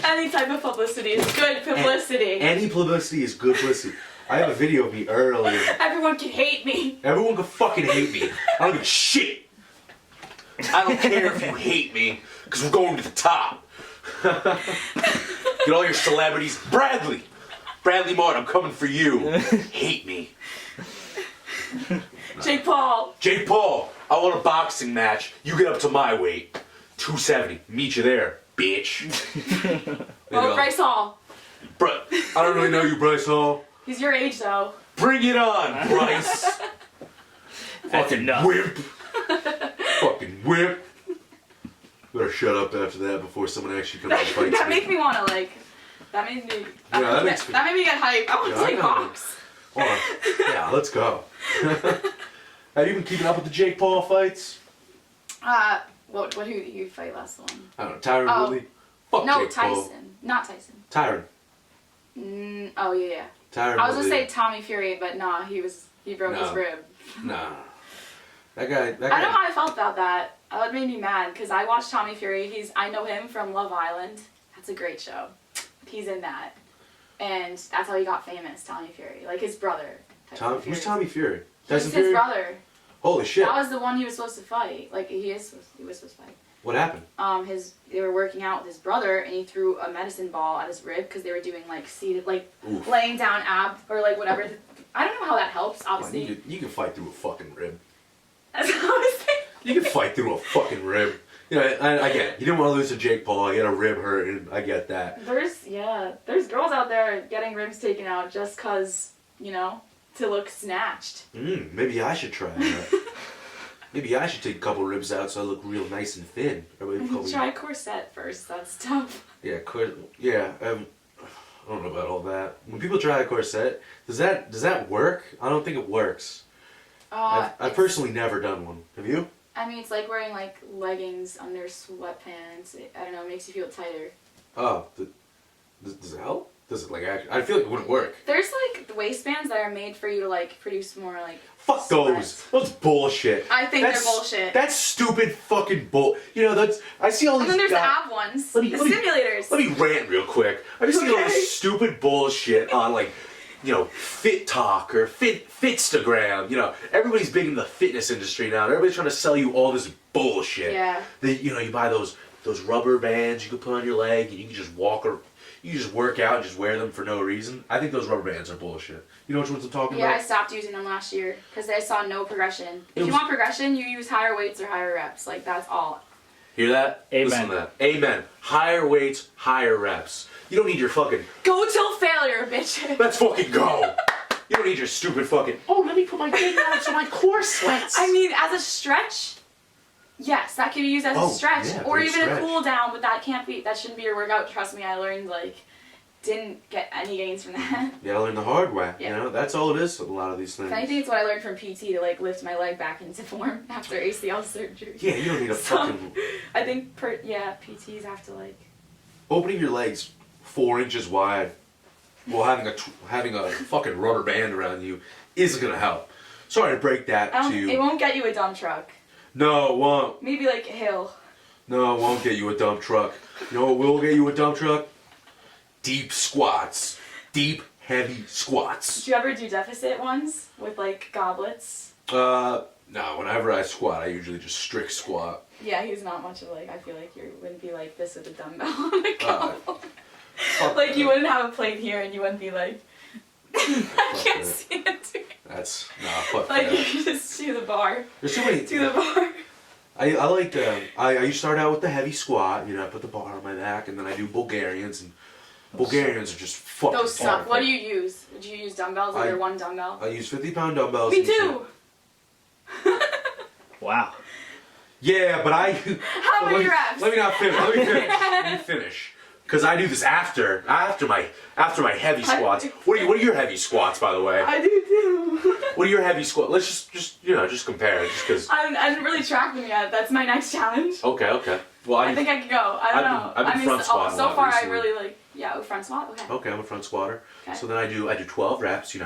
Any type of publicity is good publicity.
Any publicity is good publicity. I have a video of me earlier.
Everyone can hate me.
Everyone can fucking hate me. I don't give a shit. I don't care if you hate me, because we're going to the top. Get all your celebrities. Bradley Martin, I'm coming for you. Hate me.
Jake Paul.
Jake Paul, I want a boxing match. You get up to my weight. 270. Meet you there, bitch.
Oh, Bryce Hall.
I don't really know you, Bryce Hall.
He's your age though.
Bring it on, Bryce.
That's enough.
Wimp. Fucking wimp. Better shut up after that before someone actually comes and fights
That
me.
made me wanna like. That made me.
Yeah, that makes me-
that made me get hype. I want
Yeah,
to
I
play
know.
box.
Hold on. Yeah, let's go. Have you been keeping up with the Jake Paul fights?
What who did you fight last one?
I don't know. Tyron
Oh.
Woodley? Fuck
No,
Jake Paul.
Tyson. Not Tyson.
Tyron.
Oh yeah.
Tyron
I was gonna
Woodley.
say Tommy Fury, but nah, he broke his
No.
rib.
Nah. That guy.
I don't know how I felt about that. It made me mad because I watched Tommy Fury. I know him from Love Island. That's a great show. He's in that, and that's how he got famous. Tommy Fury, like his brother. Tyson Fury.
Who's Tommy Fury?
He's
Tyson
his
Fury?
brother.
Holy shit.
That was the one he was supposed to fight. Like he was supposed to fight.
What happened?
They were working out with his brother, and he threw a medicine ball at his rib because they were doing like seated, like
Oof.
laying down ab or like whatever. I don't know how that helps.
Come on,
Obviously,
you can fight through a fucking rib.
that's what I was saying.
You can fight through a fucking rib. You know, I get it. You didn't want to lose to Jake Paul. You had a rib hurt, and I get that.
There's girls out there getting ribs taken out just cause to look snatched.
Maybe I should try that. Maybe I should take a couple ribs out so I look real nice and thin. Everybody call me-
Try corset first. That's tough.
Yeah, yeah. I don't know about all that. When people try a corset, does that work? I don't think it works. I've
It's-
personally never done one. Have you?
I mean, it's like wearing like leggings under sweatpants. I don't know. It makes you feel tighter.
Oh, does it help? Does it like actually? I feel like it wouldn't work.
There's like waistbands that are made for you to like produce more like.
Fuck
sweat.
those. Those bullshit.
I think they're bullshit.
That's stupid fucking bull. You know, I see all
And
these
then there's the
guys.
ab ones.
Let me-
the
let me-
simulators.
Let me rant real quick. I just see all
Okay.
this stupid bullshit on like, Fit Talk or Fitstagram. Everybody's big in the fitness industry now. Everybody's trying to sell you all this bullshit.
Yeah.
You buy those rubber bands you can put on your leg and you can just you just work out and just wear them for no reason. I think those rubber bands are bullshit. You know which ones I'm talking
Yeah, I
about?
stopped using them last year because I saw no progression.
It
If you
was-
want progression, you use higher weights or higher reps. Like that's all.
Hear that?
Amen.
Listen to that. Amen. Higher weights, higher reps. You don't need your fucking.
Go till failure, bitch.
Let's fucking go. You don't need your stupid fucking. Oh, let me put my finger out so my core sweats.
I mean, as a stretch, yes, that can be used as
Oh,
a stretch,
yeah,
or
great
even
stretch.
a cool down. But that shouldn't be your workout. Trust me, I learned didn't get any gains from that.
You gotta learn the hard way.
Yeah.
That's all it is with a lot of these things.
If anything, it's what I learned from PT to lift my leg back into form after ACL surgery.
Yeah, you don't need a
So-
fucking.
I think PTs have to
Opening your legs 4 inches wide while having a fucking rubber band around you isn't gonna help. Sorry to break that to
It
you.
won't get you a dump truck.
No, it won't.
Maybe like a hill.
No, it won't get you a dump truck. You know what will get you a dump truck? deep squats. Deep, heavy squats.
Do you ever do deficit ones with like goblets?
No, whenever I squat, I usually just strict squat.
Yeah, he's not much of like, I feel like you wouldn't be like this with a dumbbell on the
Uh,
goblet. Like you wouldn't have a plate here and you wouldn't be like, I can't
that.
see it.
That's, fuck
Like
that.
you just do the bar.
There's too many.
Do the bar.
I like, I start out with the heavy squat, you know, I put the bar on my back, and then I do Bulgarians, and Bulgarians are just fucking
Those suck.
awful.
What do you use? Do you use dumbbells or
I-
your one dumbbell?
I use 50-pound dumbbells.
Me
and shit.
too.
Wow.
Yeah, but I.
How many reps?
Let me not finish. Let me finish. Because I do this after my heavy squats. What are your heavy squats, by the way?
I do too.
What are your heavy squats? Let's just compare it, just because.
I didn't really track them yet. That's my next challenge.
Okay. Well,
I think I could go. I don't know.
I've been front squatting a
so
lot
far
recently.
I really like. Yeah, front squat. Okay.
Okay, I'm a front squatter.
Okay.
So then I do 12 reps,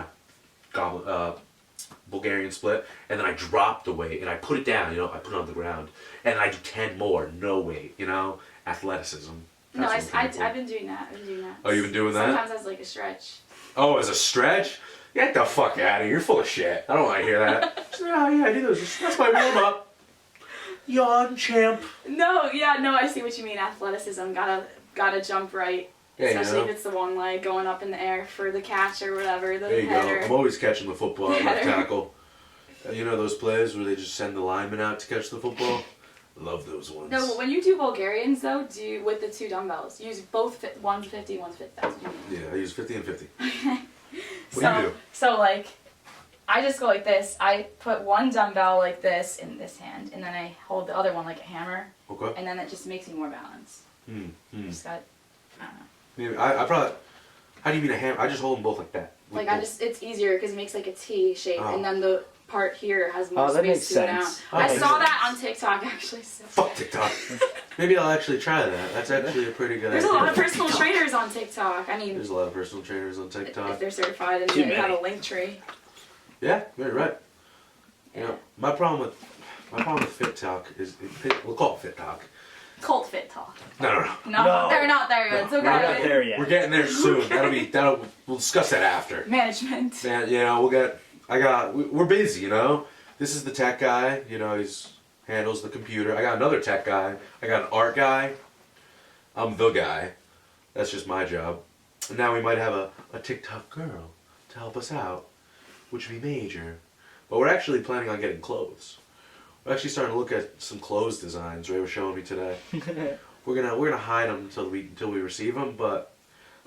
Bulgarian split, and then I drop the weight and I put it down, I put it on the ground, and I do 10 more, no weight, athleticism.
No,
That's what I'm looking for.
I've been doing that.
Oh, you've been doing that?
Sometimes as like a stretch.
Oh, as a stretch? Get the fuck out of here, you're full of shit. I don't want to hear that. Yeah, I do those. That's my warm up. Yawn, champ.
No, I see what you mean. Athleticism, gotta jump right.
Yeah,
Especially if it's the one leg going up in the air for the catch or whatever, the
There you
header.
go. I'm always catching the football at left
Header.
tackle. You know those plays where they just send the lineman out to catch the football? Love those ones.
No, but when you do Bulgarians though, do you, with the two dumbbells, use both one's 50, one's 50. That's what you mean.
Yeah, I use 50 and 50.
So,
What do you do?
So like, I just go like this. I put one dumbbell like this in this hand, and then I hold the other one like a hammer,
Okay.
and then that just makes me more balanced. Just got, I don't know.
Maybe I probably. How do you mean a hammer? I just hold them both like that.
Like it's easier because it makes like a T shape,
Oh.
and then the part here has more
Oh, that
space
makes
to go down.
sense.
I
That
saw
makes
that on TikTok actually. So.
Fuck TikTok. Maybe I'll actually try that. That's actually a pretty good
There's a
idea.
lot of personal trainers on TikTok. I mean,
There's a lot of personal trainers on
if
TikTok.
they're certified and
Too
they have
many.
a link tree.
Yeah, you're right. You
Yeah.
know, my problem with Fit Talk is we'll call it Fit Talk.
Cult Fit Talk.
No.
No,
No.
they're not there yet. It's
No,
okay.
We're not there yet.
We're getting there soon. We'll discuss that after.
Management.
Man, we're busy, This is the tech guy, he's handles the computer. I got another tech guy. I got an art guy. I'm the guy. That's just my job. And now we might have a TikTok girl to help us out, which would be major. But we're actually planning on getting clothes. We're actually starting to look at some clothes designs. Ray was showing me today. We're gonna hide them until we receive them. But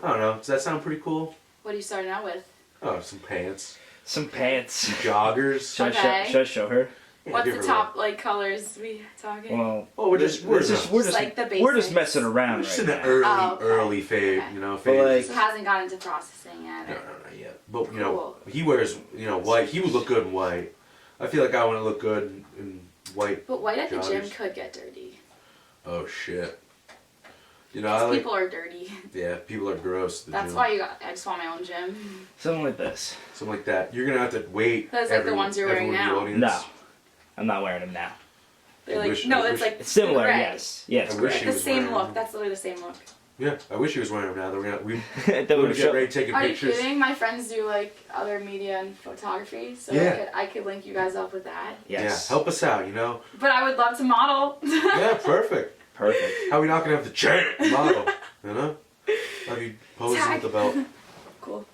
I don't know. Does that sound pretty cool?
What are you starting out with?
Oh, some pants,
Some pants.
joggers.
Should,
Okay.
should I show her?
Yeah,
What's
give
the
her
top like colors we talking?
Well,
Oh, we're just
like the
we're just
basics.
messing
we're
around
just
right
in the
now.
early
Oh, okay.
early phase,
Okay.
phase.
like-
So it hasn't gotten into processing yet.
No, not yet. But
Cool.
he wears white. He would look good in white. I feel like I want to look good in white.
But white at the gym
Joggers.
could get dirty.
Oh shit. I
Because
like.
people are dirty.
Yeah, people are gross. At the
That's
gym.
why I just want my own gym.
Something like this.
Something like that. You're gonna have to wait.
That's like the ones you're wearing
everyone in the
now.
audience.
No, I'm not wearing them now.
They're
I
like,
wish-
no,
I
that's
wish-
like
It's similar,
gray.
yes. Yes,
I wish
correct.
he
The
was
same
wearing
look.
them.
That's literally the same look.
Yeah, I wish he was wearing them now. We're
that
gonna
would
get
show.
Ray taking
Are
pictures.
you kidding? My friends do like other media and photography, so
Yeah.
I could link you guys up with that.
Yes.
Yeah, help us out.
But I would love to model.
Yeah, perfect.
Perfect.
How are we not gonna have the champ model? Have you posing
Tag.
with the belt?
Cool.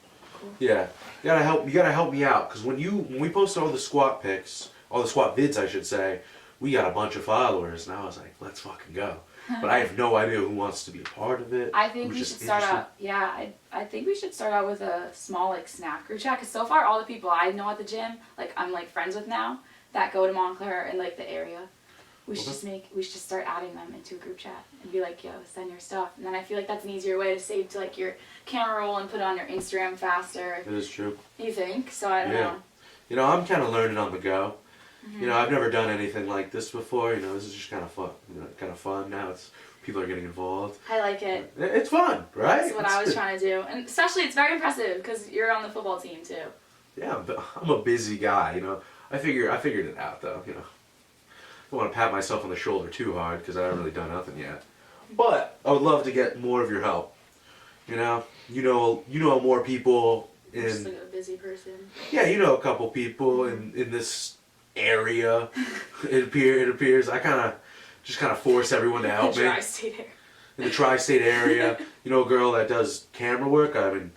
Yeah, you gotta help me out because when we posted all the squat pics, all the squat vids, I should say, we got a bunch of followers, and I was like, let's fucking go. But I have no idea who wants to be a part of it.
I think
who's
we
just
should start
interested.
out. Yeah, I think we should start out with a small like Snap group chat. Cause so far all the people I know at the gym, like I'm like friends with now, that go to Montclair and like the area, we should we should just start adding them into a group chat and be like, yo, send your stuff. And then I feel like that's an easier way to save to like your camera roll and put it on your Instagram faster.
It is true.
You think? So I don't
Yeah.
know.
I'm kind of learning on the go.
Mm-hmm.
I've never done anything like this before. This is just kind of fun. Kind of fun now. People are getting involved.
I like it.
It's fun, right?
That's what I was trying to do, and especially it's very impressive because you're on the football team too.
Yeah, I'm a busy guy. I figured it out though. I don't want to pat myself on the shoulder too hard because I haven't really done nothing yet. But I would love to get more of your help. You know more people
Just
in.
like a busy person.
Yeah, you know a couple people in this area. It appears I kind of force everyone to help me
Tri-state area.
in the tri-state area. You know, a girl that does camera work. I mean,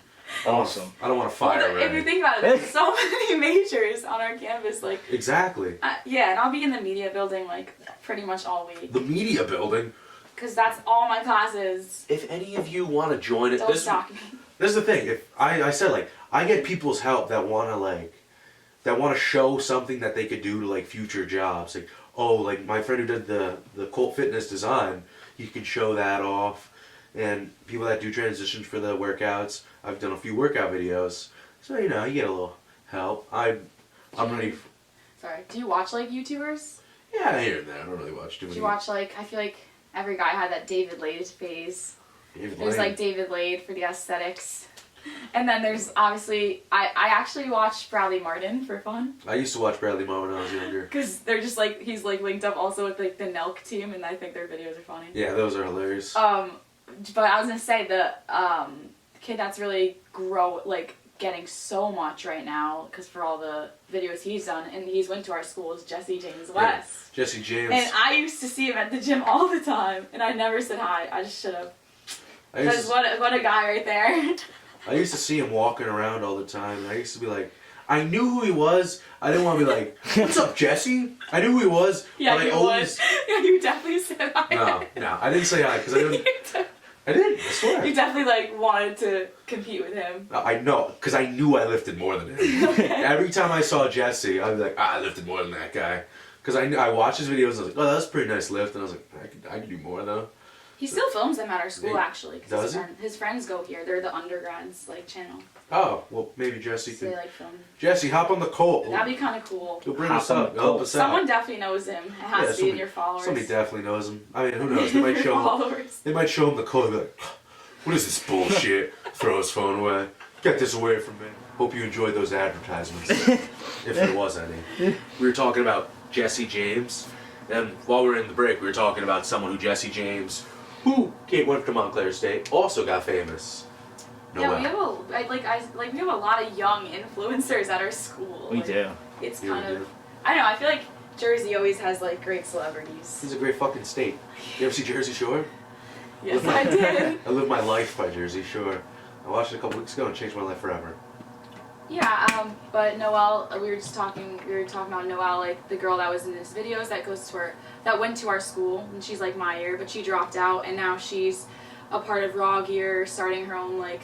Awesome.
I don't want to fire
Well,
her.
if you think about it, there's so many majors on our campus. Like,
Exactly.
yeah, and I'll be in the media building like pretty much all week.
The media building.
Because that's all my classes.
If any of you want to join it,
Don't stalk me.
this is the thing. If I said like I get people's help that want to show something that they could do to like future jobs. Like, oh, like my friend who did the Colt Fitness design, he can show that off. And people that do transitions for the workouts, I've done a few workout videos, so you know you get a little help. I'm ready.
Sorry. Do you watch like YouTubers?
Yeah, here and there. I don't really watch too
Do
many.
you watch like, I feel like every guy had that David Lade phase.
David
There's
Lane.
like David Lade for the aesthetics. And then there's obviously, I actually watched Bradley Martin for fun.
I used to watch Bradley Moore when I was younger.
Because they're just like, he's like linked up also with like the Nelk team and I think their videos are funny.
Yeah, those are hilarious.
But I was gonna say the kid that's really getting so much right now because for all the videos he's done and he's went to our school is Jesse James West.
Jesse James.
And I used to see him at the gym all the time and I never said hi. I just should have.
I used
Because
to-
what a guy right there.
I used to see him walking around all the time, and I used to be like, I knew who he was. I didn't want to be like, what's up, Jesse? I knew who he was,
Yeah,
but I
you
always...
would. Yeah, you definitely said hi.
No, I didn't say hi, because I didn't... I did, I swear.
You definitely like wanted to compete with him.
I know, because I knew I lifted more than him. Every time I saw Jesse, I'd be like, I lifted more than that guy. Because I watched his videos, and I was like, oh, that's a pretty nice lift, and I was like, I could do more, though.
He still films them at our school, actually. 'Cause
Does
his friends go here. They're the undergrads, like, channel.
Oh, well, maybe Jesse
So they
can...
like film.
Jesse, hop on the Colt.
That'd be kind of cool.
He'll bring
Hop
us
on
up,
the
help
Colt.
us
Someone
out.
definitely knows him. It has to be in your followers.
Somebody definitely knows him. I mean, who knows? They might show him...
followers.
They might show him the Colt and be like, what is this bullshit? Throw his phone away. Get this away from me. Hope you enjoyed those advertisements. If there was any. We were talking about Jesse James. And while we were in the break, we were talking about someone who Jesse James, who went to Montclair State, also got famous.
Yeah,
Noel.
we have a lot of young influencers at our school.
We
Like,
do.
It's
Yeah, we
kind of.
do.
I don't know. I feel like Jersey always has like great celebrities.
He's a great fucking state. You ever see Jersey Shore?
Yes, I did.
I live my life by Jersey Shore. I watched it a couple weeks ago and changed my life forever.
Yeah, but Noelle, we were talking about Noelle, like the girl that was in his videos that went to our school, and she's like my year, but she dropped out, and now she's a part of Raw Gear, starting her own like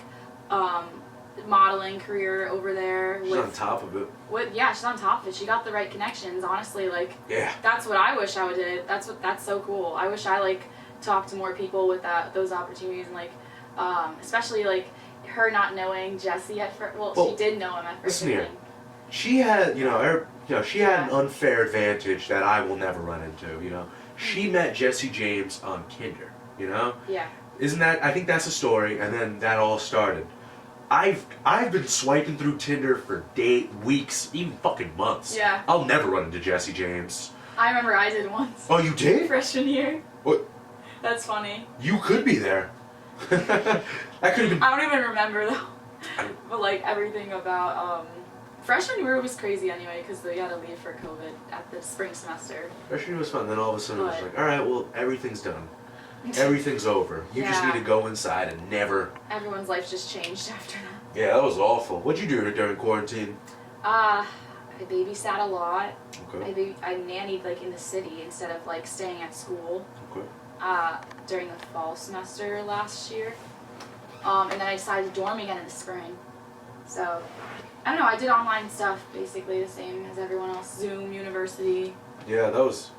modeling career over there.
She's on top of it.
Yeah, she's on top of it. She got the right connections. Honestly, like
Yeah.
that's what I wish I would did. That's so cool. I wish I like talked to more people with those opportunities and like especially like her not knowing Jesse at first. Well,
Well,
she did know him at first.
listen
I
here.
think.
She had, she had an
Yeah.
unfair advantage that I will never run into, She met Jesse James on Tinder,
Yeah.
Isn't that, I think that's a story, and then that all started. I've been swiping through Tinder for weeks, even fucking months.
Yeah.
I'll never run into Jesse James.
I remember I did once.
Oh, you did?
Freshman year.
What?
That's funny.
You could be there. That could have been...
I don't even remember though. But like everything about freshman year was crazy anyway because we had to leave for COVID at the spring semester.
Freshman year was fun, then all of a sudden it was
But-
like, alright, well, everything's done. Everything's over. You just
Yeah.
need to go inside and never...
Everyone's life just changed after that.
Yeah, that was awful. What'd you do during quarantine?
I babysat a lot.
Okay.
I nannied like in the city instead of like staying at school
Okay.
during the fall semester last year. And then I decided to dorm again in the spring. So I don't know. I did online stuff basically the same as everyone else. Zoom, university.
Yeah, that was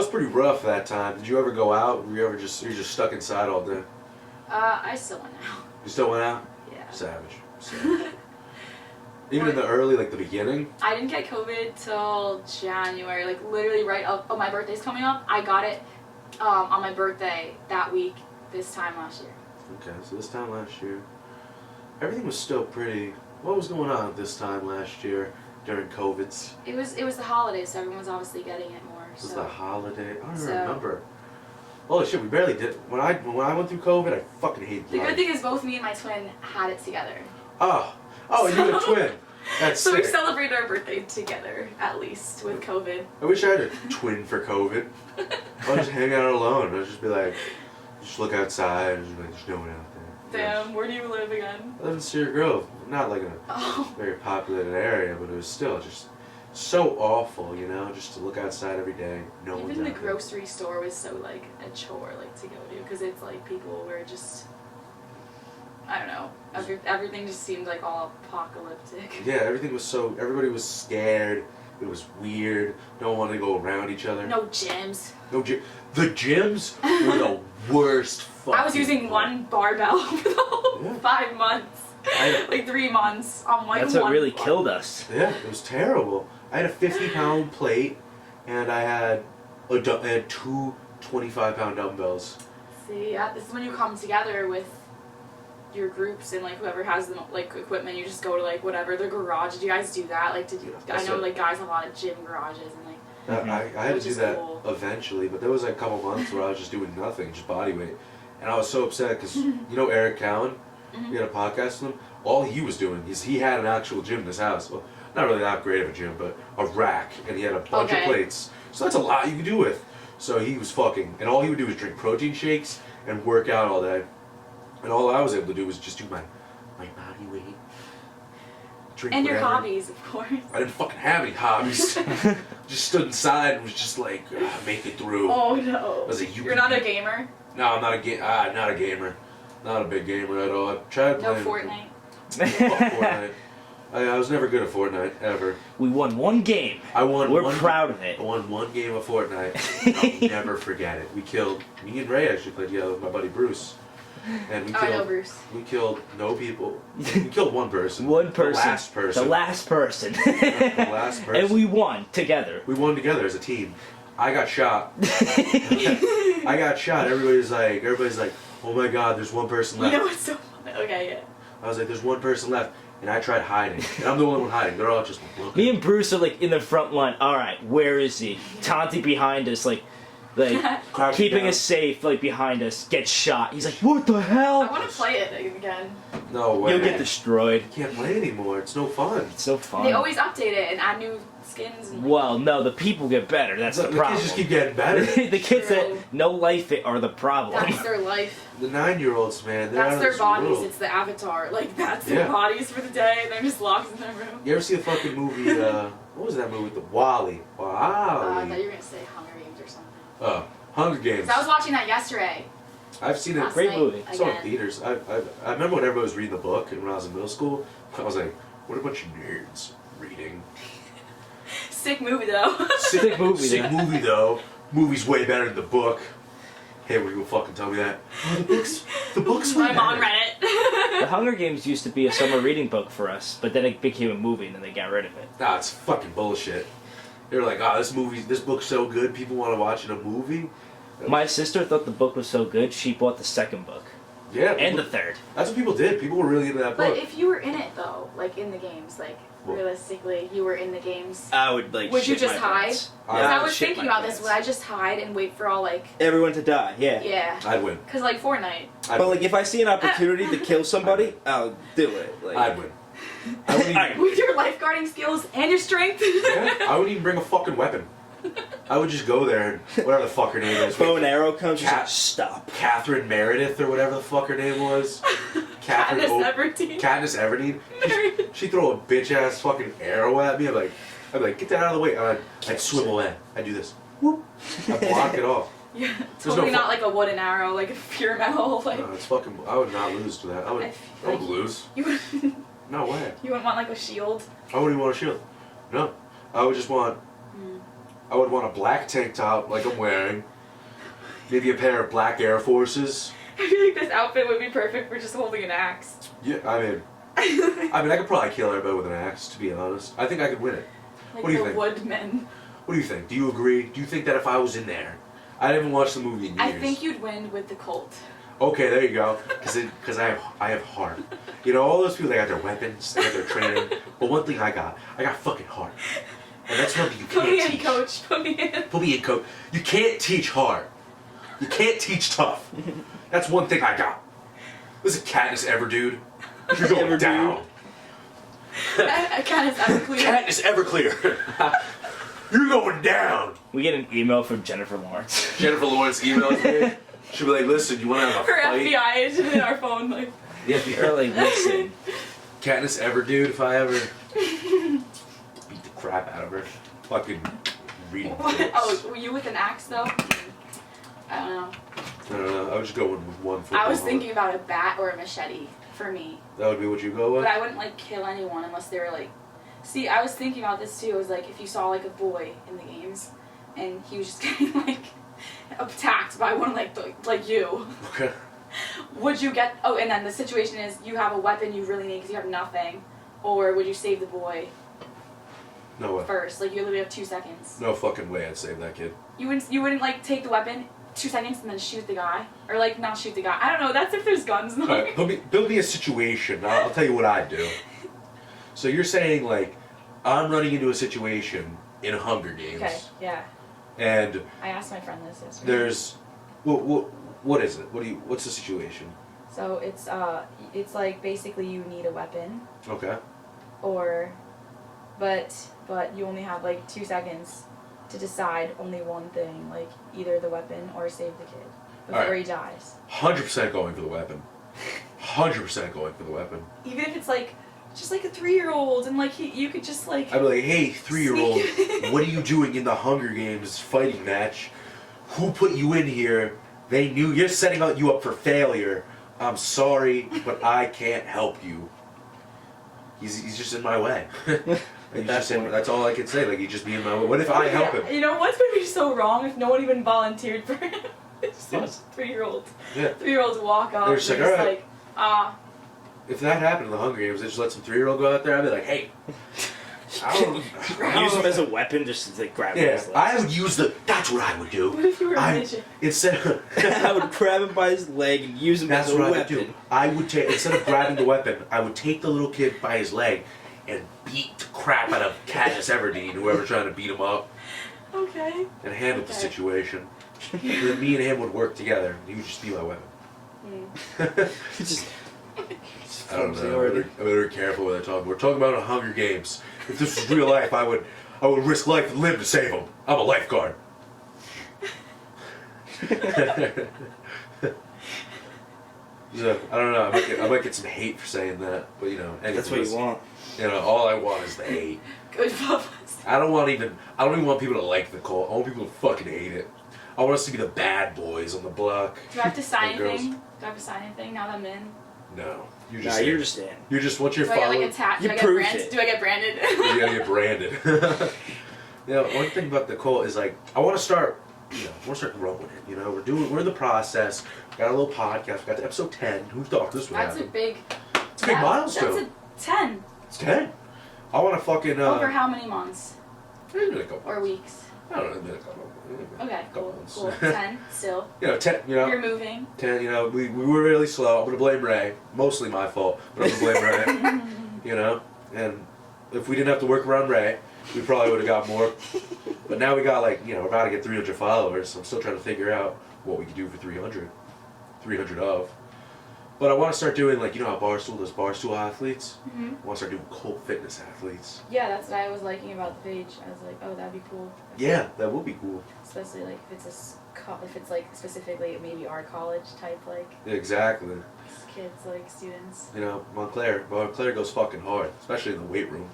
pretty rough that time. Did you ever go out? Were you just stuck inside all day?
I still went out.
You still went out?
Yeah.
Savage. Even in the early, like the beginning?
I didn't get COVID till January, like literally right up. Oh, my birthday's coming up. I got it on my birthday that week this time last year.
Okay, so this time last year, everything was still pretty... What was going on this time last year during COVID's?
It was the holidays, so everyone was obviously getting it more.
It was
So.
the holiday. I don't
So-
remember. Holy shit, we barely did. When I went through COVID, I fucking hated
The
life.
good thing is both me and my twin had it together.
Oh, you had a twin. That's
So we
sick.
celebrated our birthday together, at least, with COVID.
I wish I had a twin for COVID. I'll just hang out alone. I'll just be like, just look outside and just be like, there's no one out there.
Damn, where do you live again?
I live in Cedar Grove. Not like a
Oh.
very populated area, but it was still just so awful, you know, just to look outside every day. No one's
Even the
out there.
grocery store was so like a chore like to go to because it's like people were just I don't know everything just seemed like all apocalyptic.
Yeah, everything was so. Everybody was scared. It was weird. No one wanted to go around each other.
No gyms.
No gym. The gyms were the worst. Fucking
I was using one barbell for the whole
Yeah.
5 months, like 3 months on like
That's
one
what really
bar.
killed us.
Yeah, it was terrible. I had a 50-pound plate, and I had two 25-pound dumbbells.
See, yeah, this is when you come together with your groups and like whoever has the like equipment. You just go to like whatever the garage. Did you guys do that? Like, did you?
Yeah,
I
that's
know
it.
like guys have a lot of gym garages and like.
I had
Which
to do
is
that
cool.
eventually, but there was like a couple months where I was just doing nothing, just body weight, and I was so upset because you know Eric Cowan, we had a podcast with him. All he was doing is he had an actual gym in his house. Well, not really that great of a gym, but a rack, and he had a bunch of
Okay.
plates. So that's a lot you could do with. So he was fucking, and all he would do was drink protein shakes and work out all day, and all I was able to do was just do my body weight. Drink
And your
whatever.
hobbies, of course.
I didn't fucking have any hobbies. Just stood inside and was just like, make it through.
Oh no.
I was like,
You're not a gamer?
No, I'm not not a gamer. Not a big gamer at all. I tried
No
playing.
Fortnite?
Fuck Fortnite. I was never good at Fortnite, ever.
We won one game.
I won
We're
one,
proud of it.
I won one game of Fortnite. I'll never forget it. Me and Ray actually played together with my buddy Bruce. And we
Oh, I know
killed,
Bruce.
we killed no people. We killed one person.
One person.
The last person.
The last person.
The last person.
And we won together.
We won together as a team. I got shot. I got shot. Everybody's like, oh my god, there's one person
You
left.
know what's so funny? Okay, yeah.
I was like, there's one person left. And I tried hiding. And I'm the only one hiding. They're all just looking.
Me and Bruce are like in the front line. All right, where is he? Tanti behind us, like
Crouching
keeping
down.
us safe, like behind us. Gets shot. He's like, what the
I
hell?
want to play it again.
No way.
You'll get destroyed.
You can't play anymore. It's no fun.
It's so fun.
They always update it and add new skins. And
Well, no, the people get better. That's the
The
problem.
kids just keep getting better.
the kids
True.
that no life are the problem.
that's their life.
The 9-year-olds, man, they're out
That's
of
their
this
bodies.
world.
It's the avatar. Like, that's their
Yeah.
bodies for the day and they're just locked in their room.
You ever see the fucking movie, what was that movie? The Wally.
I thought
Wally.
you were going to say Hunger Games or something.
Hunger Games.
'Cause I was watching that yesterday.
I've seen it.
Last
Great
night,
movie.
I saw it in
again.
theaters. I remember when everybody was reading the book and when I was in middle school. I was like, what a bunch of nerds reading.
Sick movie, though.
Sick movie,
Sick
though.
movie though. Movie's way better than the book. Hey, what are you gonna fucking tell me that? Oh, the book's way
My mom
better.
read it.
The Hunger Games used to be a summer reading book for us, but then it became a movie and then they got rid of it.
Nah, it's fucking bullshit. They're like, this book's so good, people want to watch it in a movie.
My sister thought the book was so good, she bought the second book.
Yeah,
And
people-
the third.
that's what people did. People were really into that
But
book.
if you were in it, though, like in the games, like
What?
realistically, you were in the games.
I would like
Would you
shit
just
my
hide?
pants.
Because
I
I
would
was
shit
thinking
my
about this.
pants.
Would I just hide and wait for all, like,
Everyone to die, yeah.
yeah.
I'd win.
Because, like, Fortnite.
But like if I see an opportunity to kill somebody, I'll do it. Like
I'd win. I wouldn't even,
With your lifeguarding skills and your strength.
yeah, I wouldn't even bring a fucking weapon. I would just go there and whatever the fuck her name is.
bow and arrow comes, just
Cat-
like, stop.
Catherine Meredith or whatever the fuck her name was. Catherine
Katniss
O-
Everdeen.
Katniss Everdeen. She'd throw a bitch ass fucking arrow at me. I'd be like, get that out of the way. I'd swim away. I'd do this. Whoop. I'd block it off.
Yeah,
There's
totally
no
not like a wooden arrow, like a pure metal. Like,
No, it's fucking. I would not lose to that. I would
like
lose.
you, would,
No way.
you wouldn't want like a shield.
I wouldn't even want a shield. No. I would just want. I would want a black tank top like I'm wearing. Maybe a pair of black Air Forces.
I feel like this outfit would be perfect for just holding an axe.
Yeah, I could probably kill everybody with an axe. To be honest, I think I could win it.
Like
What do you
the
think?
woodmen.
What do you think? Do you agree? Do you think that if I was in there, I haven't watched the movie in years.
I think you'd win with the Colt.
Okay, there you go. Because I have heart. You know, all those people, they got their weapons, they got their training. But one thing I got fucking heart. And that's something you
Put me
can't
in,
teach.
coach. Put me in.
Put me in, coach. You can't teach heart. You can't teach tough. That's one thing I got. Listen, Katniss Everdeen, you're going
Everdeen.
down.
Katniss Everclear.
Katniss Everclear, you're going down.
We get an email from Jennifer Lawrence.
Jennifer Lawrence emails me. She'll be like, listen, you want to have a
Her
fight?
FBI agent in our phone, like.
Yeah,
They're like, listen.
Katniss Everdeen, if I ever beat the crap out of her. Fucking reading
What?
books.
Oh, were you with an axe though? I don't know.
I don't know. I was just going with one foot.
I was thinking about a bat or a machete for me,
That would be what you go with?
but I wouldn't like kill anyone unless they were like. See, I was thinking about this too. It was like if you saw like a boy in the games, and he was just getting like attacked by one like you.
Okay.
Would you get? Oh, and then the situation is you have a weapon you really need because you have nothing, or would you save the boy
No way.
first? Like you literally have 2 seconds.
No fucking way I'd save that kid.
You wouldn't like take the weapon 2 seconds and then shoot the guy, or like not shoot the guy. I don't know. That's if there's guns. No.
Alright, build me a situation. I'll tell you what I'd do. So you're saying, like, I'm running into a situation in Hunger Games.
Okay. Yeah.
And
I asked my friend this yesterday.
there's... What is it? What's the situation?
So it's like basically you need a weapon,
Okay.
or, but you only have like 2 seconds to decide only one thing, like either the weapon or save the kid before
Alright.
he dies.
100% going for the weapon. 100% going for the weapon.
Even if it's like just like a 3-year-old and like you could just like.
I'd be like, hey, 3-year-old,
Sneak.
what are you doing in the Hunger Games fighting match? Who put you in here? They knew you're setting you up for failure. I'm sorry, but I can't help you. He's just in my way. He's just in, that's all I can say. Like, he'd just be in my way. What if I help him?
You know what's gonna be so wrong if no one even volunteered for him? It's just 3-year-olds.
Yeah.
3-year-olds walk up.
They're just like,
just
"Alright."
like,
If that happened in the Hunger Games, they just let some 3-year-old go out there, I'd be like, hey.
Use them as a weapon just to like, grab
Yeah,
his legs.
I would use that's what I would do.
what if you were a midget?
Instead of,
I would grab him by his leg and use him
that's
as a
what I would
weapon.
do. I would take, instead of grabbing the weapon, I would take the little kid by his leg and beat the crap out of Katniss Everdeen, whoever's trying to beat him up,
Okay.
and handle the
Okay.
situation. And then me and him would work together, and he would just be my weapon.
Just
I don't
clumsy
know.
already.
I'm very careful with that talk. We're talking about a Hunger Games. If this was real life, I would risk life and limb to save him. I'm a lifeguard. So, I don't know. I might get some hate for saying that, but you know,
that's what you want.
You know, all I want is the hate.
Good publicity.
I don't even want people to like the cult. I want people to fucking hate it. I want us to be the bad boys on the block.
Do I have to sign
The girls.
anything? Do I have to sign anything now that I'm in?
No, you're
Nah,
just
you're
in.
just in.
You're just once you're
Do I get
following.
like attached?
You
Do I get
proved
branded?
it.
Do I get branded?
You gotta get branded. You know, one thing about the cult is like I want to start. You know, I want to start growing it. You know, we're in the process. Got a little podcast. We got to episode 10. Who thought this would
That's a
happen?
big.
It's a big milestone.
That's a 10.
It's 10. I want to fucking.
Over how many months
Maybe a couple.
or weeks?
I don't know. Maybe a couple.
Okay,
Couple
cool.
months.
Cool. 10 still.
You know, 10. You know,
You're moving.
10. You know, we were really slow. I'm gonna blame Ray. Mostly my fault, but I'm gonna blame Ray. You know, and if we didn't have to work around Ray, we probably would have got more. But now we got like, you know, we're about to get 300 followers. So I'm still trying to figure out what we could do for 300. 300 of. But I want to start doing like, you know how Barstool does Barstool athletes?
hmm
I want to start doing cult fitness athletes.
Yeah, that's what I was liking about the page. I was like, oh, that'd be cool.
Yeah, that would be cool.
Especially like if it's like specifically maybe our college type like
Exactly.
kids like students.
You know, Montclair goes fucking hard, especially in the weight room.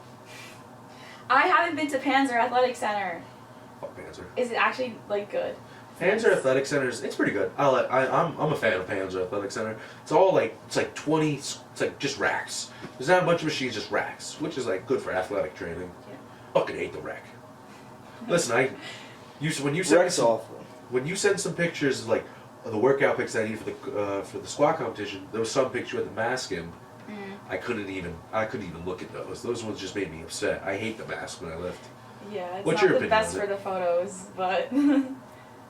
I haven't been to Panzer Athletic Center.
Fuck Panzer.
Is it actually like good?
Panzer Athletic Centers, it's pretty good. I'm a fan of Panzer Athletic Center. It's all like, it's like 20, it's like just racks. There's not a bunch of machines, just racks, which is like good for athletic training.
Yeah.
Fucking hate the rack. Listen, when you send
Wreck's awful.
when you send some pictures of like the workout pics I need for the squat competition, there was some picture with the mask in.
Mm.
I couldn't even look at those. Those ones just made me upset. I hate the mask when I lift.
Yeah, it's
What's
not
your
the
opinion
best
on
for
it?
the photos, but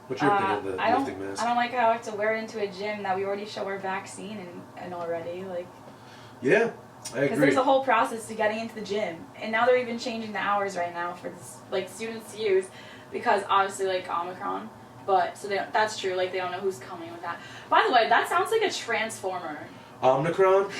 What's your opinion on the
I
lifting mask?
don't like how I have to wear it into a gym that we already show our vaccine and already like
Yeah, I
because
agree.
there's a whole process to getting into the gym, and now they're even changing the hours right now for this, like students to use because obviously like Omicron, but so that's true. Like they don't know who's coming with that. By the way, that sounds like a transformer.
Omnicron,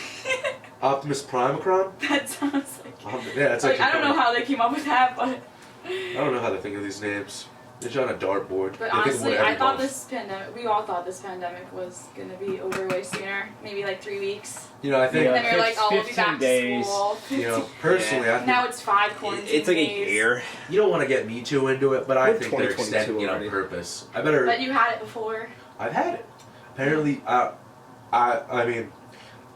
Optimus Primacron.
That sounds like.
Yeah, that's
Like
actually
I don't know
funny.
how they came up with that, but.
I don't know how they think of these names. They're on a dartboard.
But
They think of
honestly,
whatever
I thought
goes.
this pandemic. We all thought this pandemic was gonna be over way sooner. Maybe like 3 weeks.
You know, I think.
And then we were like, oh, we'll be
15
back
days.
to school.
You know, personally, I think
Now it's 5 quarantine
It's like a
days.
year.
you don't want to get me too into it, but I
We're
think they're
2022
extending it on
already.
purpose. I better.
But you had it before.
I've had it. Apparently, I mean,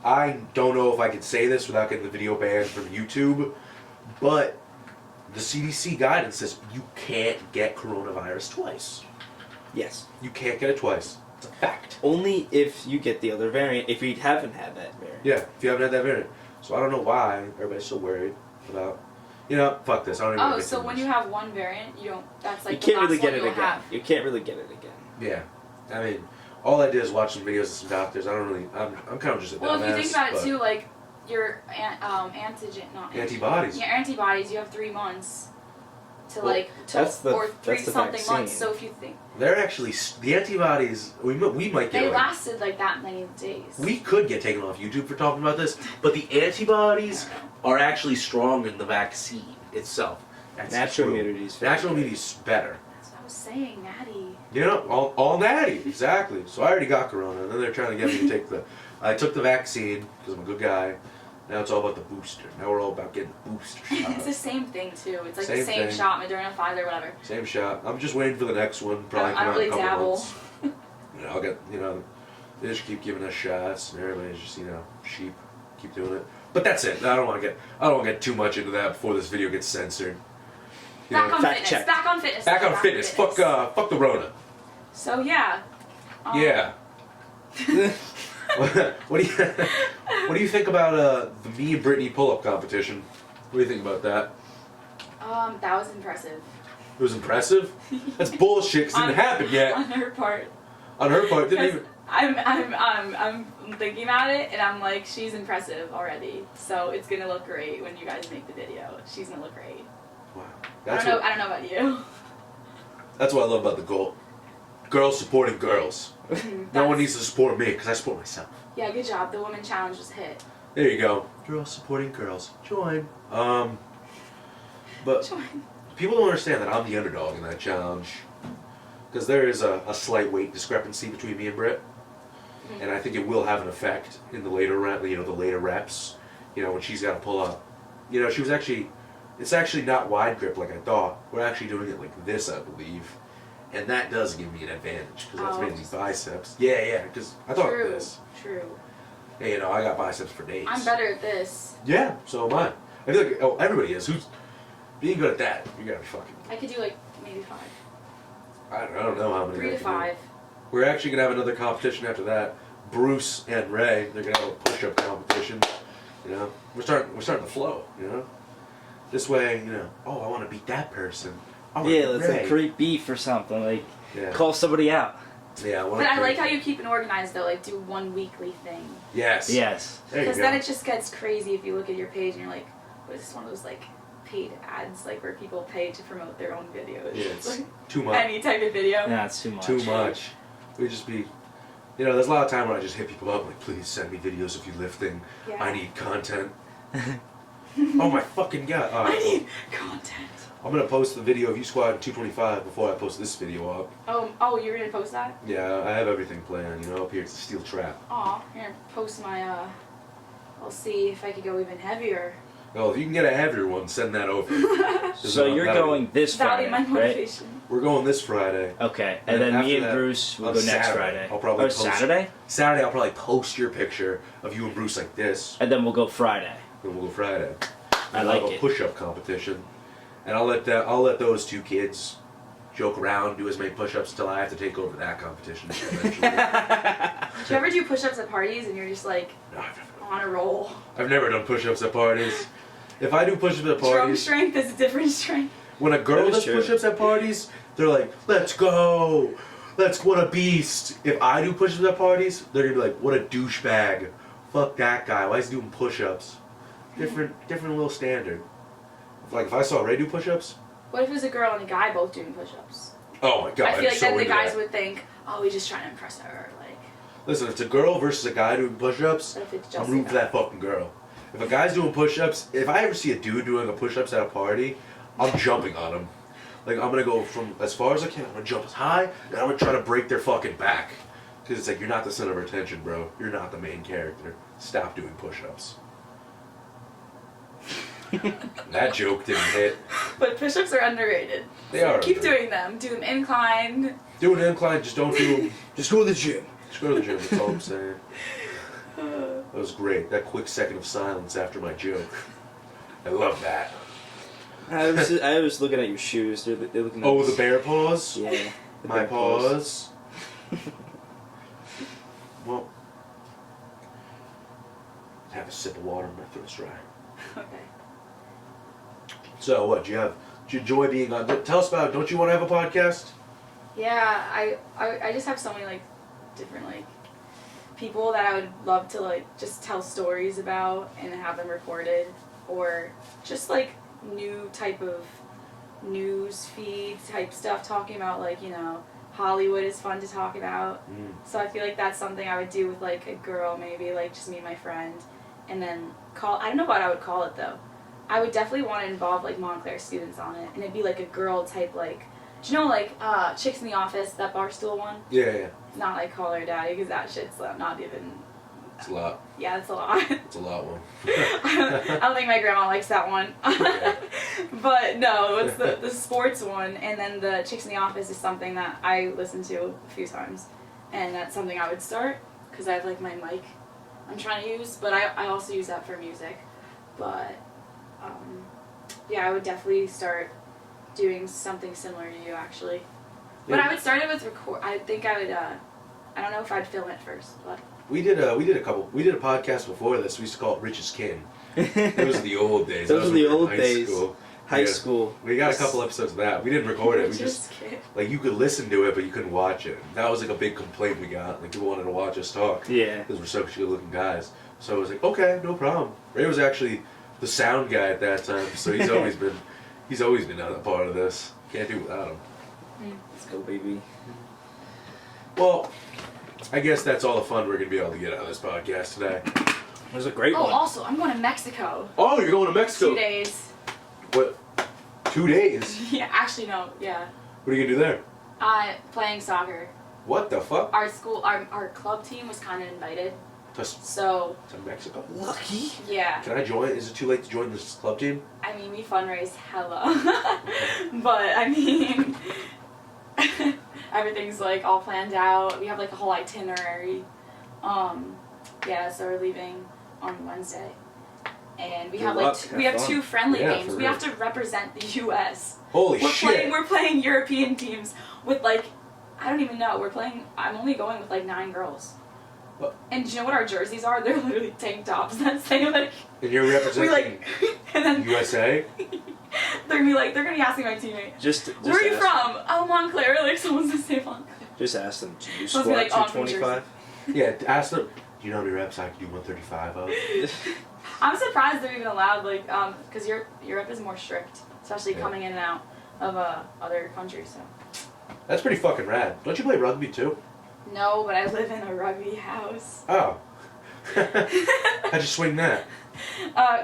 I don't know if I can say this without getting the video banned from YouTube, but the CDC guidance says you can't get coronavirus twice.
Yes.
You can't get it twice. It's a fact.
Only if you get the other variant. If you haven't had that variant.
Yeah, if you haven't had that variant. So I don't know why everybody's so worried about. You know, fuck this. I don't even.
Oh,
wanna get
so
too
when
much.
you have one variant, you don't. That's like
You
the
can't
last
really get
one
it
you'll
again.
have.
You can't really get it again.
Yeah, I mean, all I did is watch some videos of some doctors. I don't really. I'm kind of just a
Well, if you
dumbass,
think about it
but
too, like your antigen, not
antibodies.
Your antibodies, you have 3 months to
Well,
that's the-
or 3
that's the
something
vaccine.
months. So if you think
They're actually the antibodies. We might get
they
like,
lasted like that many days.
we could get taken off YouTube for talking about this, but the antibodies are actually stronger than the vaccine itself. That's
Natural
true.
immunity is
Natural immunity is better.
That's what I was saying, Natty.
You know, all natty, exactly. So I already got corona, and then they're trying to get me to take the. I took the vaccine because I'm a good guy. Now it's all about the booster. Now we're all about getting the booster
It's the
shot.
same thing too. It's like
Same
the same
thing.
shot, Moderna, Pfizer, whatever.
Same shot. I'm just waiting for the next one. Probably
I
come
don't
out in a
really
couple
dabble.
months. You know, I'll get. You know, they just keep giving us shots, and everybody's just sheep. Keep doing it. But that's it. I don't want to get too much into that before this video gets censored. You
Back
know,
on
fact
fitness.
check.
Back on fitness.
back on fitness. Fuck the Rona.
So yeah.
Yeah. what do you think about the me and Brittany pull-up competition? What do you think about that?
That was impressive.
It was impressive. That's bullshit. 'Cause it didn't happen yet.
On her part.
On her part, didn't
'Cause
even.
I'm thinking about it, and I'm like, she's impressive already. So it's gonna look great when you guys make the video. She's gonna look great.
Wow.
I don't know about you.
That's what I love about the goal. Girls supporting girls. No one
That's-
needs to support me because I support myself.
Yeah, good job. The woman challenge was hit.
There you go. Girls supporting girls. Join. But people don't understand that I'm the underdog in that challenge. Because there is a slight weight discrepancy between me and Britt. And I think it will have an effect in the later the later reps. When she's got to pull up. She was actually, it's actually not wide grip like I thought. We're actually doing it like this, I believe. And that does give me an advantage because that's
Oh,
mainly
just-
biceps. Yeah, because I thought
True.
this.
True.
Hey, I got biceps for days.
I'm better at this.
Yeah, so am I. I feel like everybody is. Who's being good at that? You gotta be fucking.
I could do like maybe 5.
I don't know how many.
3
I
to
can do.
5.
We're actually gonna have another competition after that. Bruce and Ray, they're gonna have a push-up competition. We're starting to flow. This way, oh, I want to beat that person. I wanna
Yeah,
beat
let's
Ray.
like create beef or something. Like
Yeah.
call somebody out.
Yeah, I want.
But I like how you keep it organized though. Like do one weekly thing.
Yes.
Yes.
There you
Because
go.
then it just gets crazy if you look at your page and you're like, what is this one of those like paid ads like where people pay to promote their own videos?
Yeah,
It's
it's
like
too much.
any type of video.
No, it's too much.
Too much. We just be. There's a lot of time when I just hit people up like, please send me videos of you lifting.
Yeah.
I need content. Oh my fucking god!
I need content.
I'm gonna post the video of you squatting 225 before I post this video up.
Oh, you're gonna post that?
Yeah, I have everything planned. Up here it's a steel trap.
Aw, you're gonna post my I'll see if I could go even heavier.
Oh, if you can get a heavier one, send that over.
So you're going this
Value
Friday,
my
right?
motivation.
We're going this Friday.
Okay,
And
and then
after
me and
that,
Bruce will
on
go next
Saturday,
Friday.
I'll probably
oh,
post-
Saturday,
Saturday, I'll probably post your picture of you and Bruce like this.
and then we'll go Friday.
Then we'll go Friday.
I
And
like
I'll have
it.
a push-up competition, and I'll let those two kids joke around, do as many push-ups till I have to take over that competition eventually.
Do you ever do push-ups at parties and you're just like
No,
on a roll?
I've never done push-ups at parties. If I do push-ups at
Drum
parties,
strength is a different strength.
when a girl
That is
does
true.
push-ups at parties, they're like, "Let's go, what a beast." If I do push-ups at parties, they're gonna be like, "What a douchebag, fuck that guy. Why is he doing push-ups?" Different little standard. Like if I saw Ray do push-ups,
What if it was a girl and a guy both doing push-ups?
Oh my god,
I feel like
so
then the
into
guys
that.
would think, oh, he's just trying to impress her. Like,
Listen, if it's a girl versus a guy doing push-ups,
what if it's
I'm
just
rooting
a
for
guy?
that fucking girl. If a guy's doing push-ups, if I ever see a dude doing a push-ups at a party, I'm jumping on him. Like, I'm gonna go from as far as I can, I'm gonna jump as high, and I'm gonna try to break their fucking back. Because it's like, you're not the center of attention, bro. You're not the main character. Stop doing push-ups. That joke didn't hit.
But push-ups are underrated.
They
So
are
keep
underrated.
doing them. Do them incline.
Do an incline, just don't do them.
Just go to the gym.
Just go to the gym, that's all I'm saying. That was great. That quick second of silence after my joke. I love that.
I was looking at your shoes. They're looking.
Oh,
nice.
the bear paws?
Yeah. the
My
bear
paws. Well, have a sip of water, my throat's dry.
Okay.
So, what, do you enjoy being on? Tell us about, don't you want to have a podcast?
Yeah, I just have so many like different like people that I would love to like just tell stories about and have them recorded, or just like new type of news feed type stuff talking about like, you know, Hollywood is fun to talk about. So I feel like that's something I would do with like a girl, maybe like just me and my friend, and then I don't know what I would call it though. I would definitely want to involve like Montclair students on it, and it'd be like a girl type like, do you know like Chicks in the Office, that Barstool one?
Yeah.
Not like Call Her Daddy, because that shit's not even.
It's a lot.
Yeah, that's a lot.
It's a lot one.
I don't think my grandma likes that one.
Okay.
But no, it's the sports one, and then the Chicks in the Office is something that I listened to a few times, and that's something I would start because I have like my mic I'm trying to use, but I also use that for music. But yeah, I would definitely start doing something similar to you actually. But I would start it with record. I think I would. I don't know if I'd film it first, but.
We did a podcast before this. We used to call it Rich's Kin. It was the old days.
Those
That was
were the
when we were in
old
high
days.
school.
High
Yeah.
school.
We got a couple episodes of that. We didn't record it. We just
kidding.
like you could listen to it, but you couldn't watch it. That was like a big complaint we got. Like people wanted to watch us talk
Yeah.
because we're such good-looking guys. So I was like, okay, no problem. Ray was actually the sound guy at that time, so he's always been a part of this. Can't do without him.
Let's go, baby.
Well, I guess that's all the fun we're gonna be able to get out of this podcast today.
It was a great
Oh,
one.
also, I'm going to Mexico.
Oh, you're going to Mexico?
2 days.
What? 2 days?
Yeah, actually no. Yeah.
What are you gonna do there?
Playing soccer.
What the fuck?
Our school, our club team was kind of invited.
To
So
Mexico?
Lucky.
yeah.
Can I join? Is it too late to join this club team?
I mean, we fundraise hella, but I mean, everything's like all planned out. We have like a whole itinerary. Yeah, so we're leaving on Wednesday, and we
Good
have
luck.
like
Have
we have
fun.
2 friendly
Yeah,
games.
for
We
real.
have to represent the U.S.
Holy shit!
We're playing European teams with like, I don't even know. I'm only going with like 9 girls.
What?
And do you know what our jerseys are? They're literally tank tops that say like.
And you're
We
representing
like, and then
USA?
they're gonna be asking my teammate,
Just
where are you
ask
from? Oh, Montclair. Like someone's gonna say Montclair.
Just ask them. Do you
Must be
squat
like, oh, I'm from
225?
Yeah, ask them. Do you know how many reps I can do 135 of?
I'm surprised they're even allowed, like, because Europe is more strict, especially
Yeah.
coming in and out of other countries. So.
That's pretty fucking rad. Don't you play rugby too?
No, but I live in a rugby house.
Oh. How'd you swing that?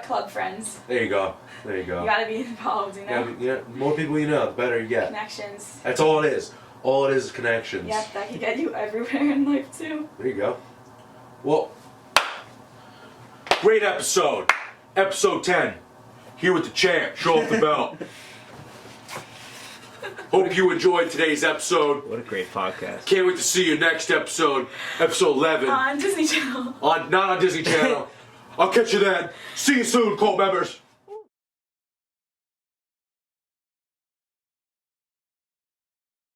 Club friends.
There you go. There you go.
You gotta be involved, you know.
Yeah, more people you know, the better you get.
Connections.
That's all it is. All it is connections.
Yep, that can get you everywhere in life too.
There you go. Well, great episode. Episode 10. Here with the champ. Show off the belt. Hope you enjoyed today's episode.
What a great podcast.
Can't wait to see you next episode. Episode 11.
On Disney Channel.
Not on Disney Channel. I'll catch you then. See you soon, Colt members.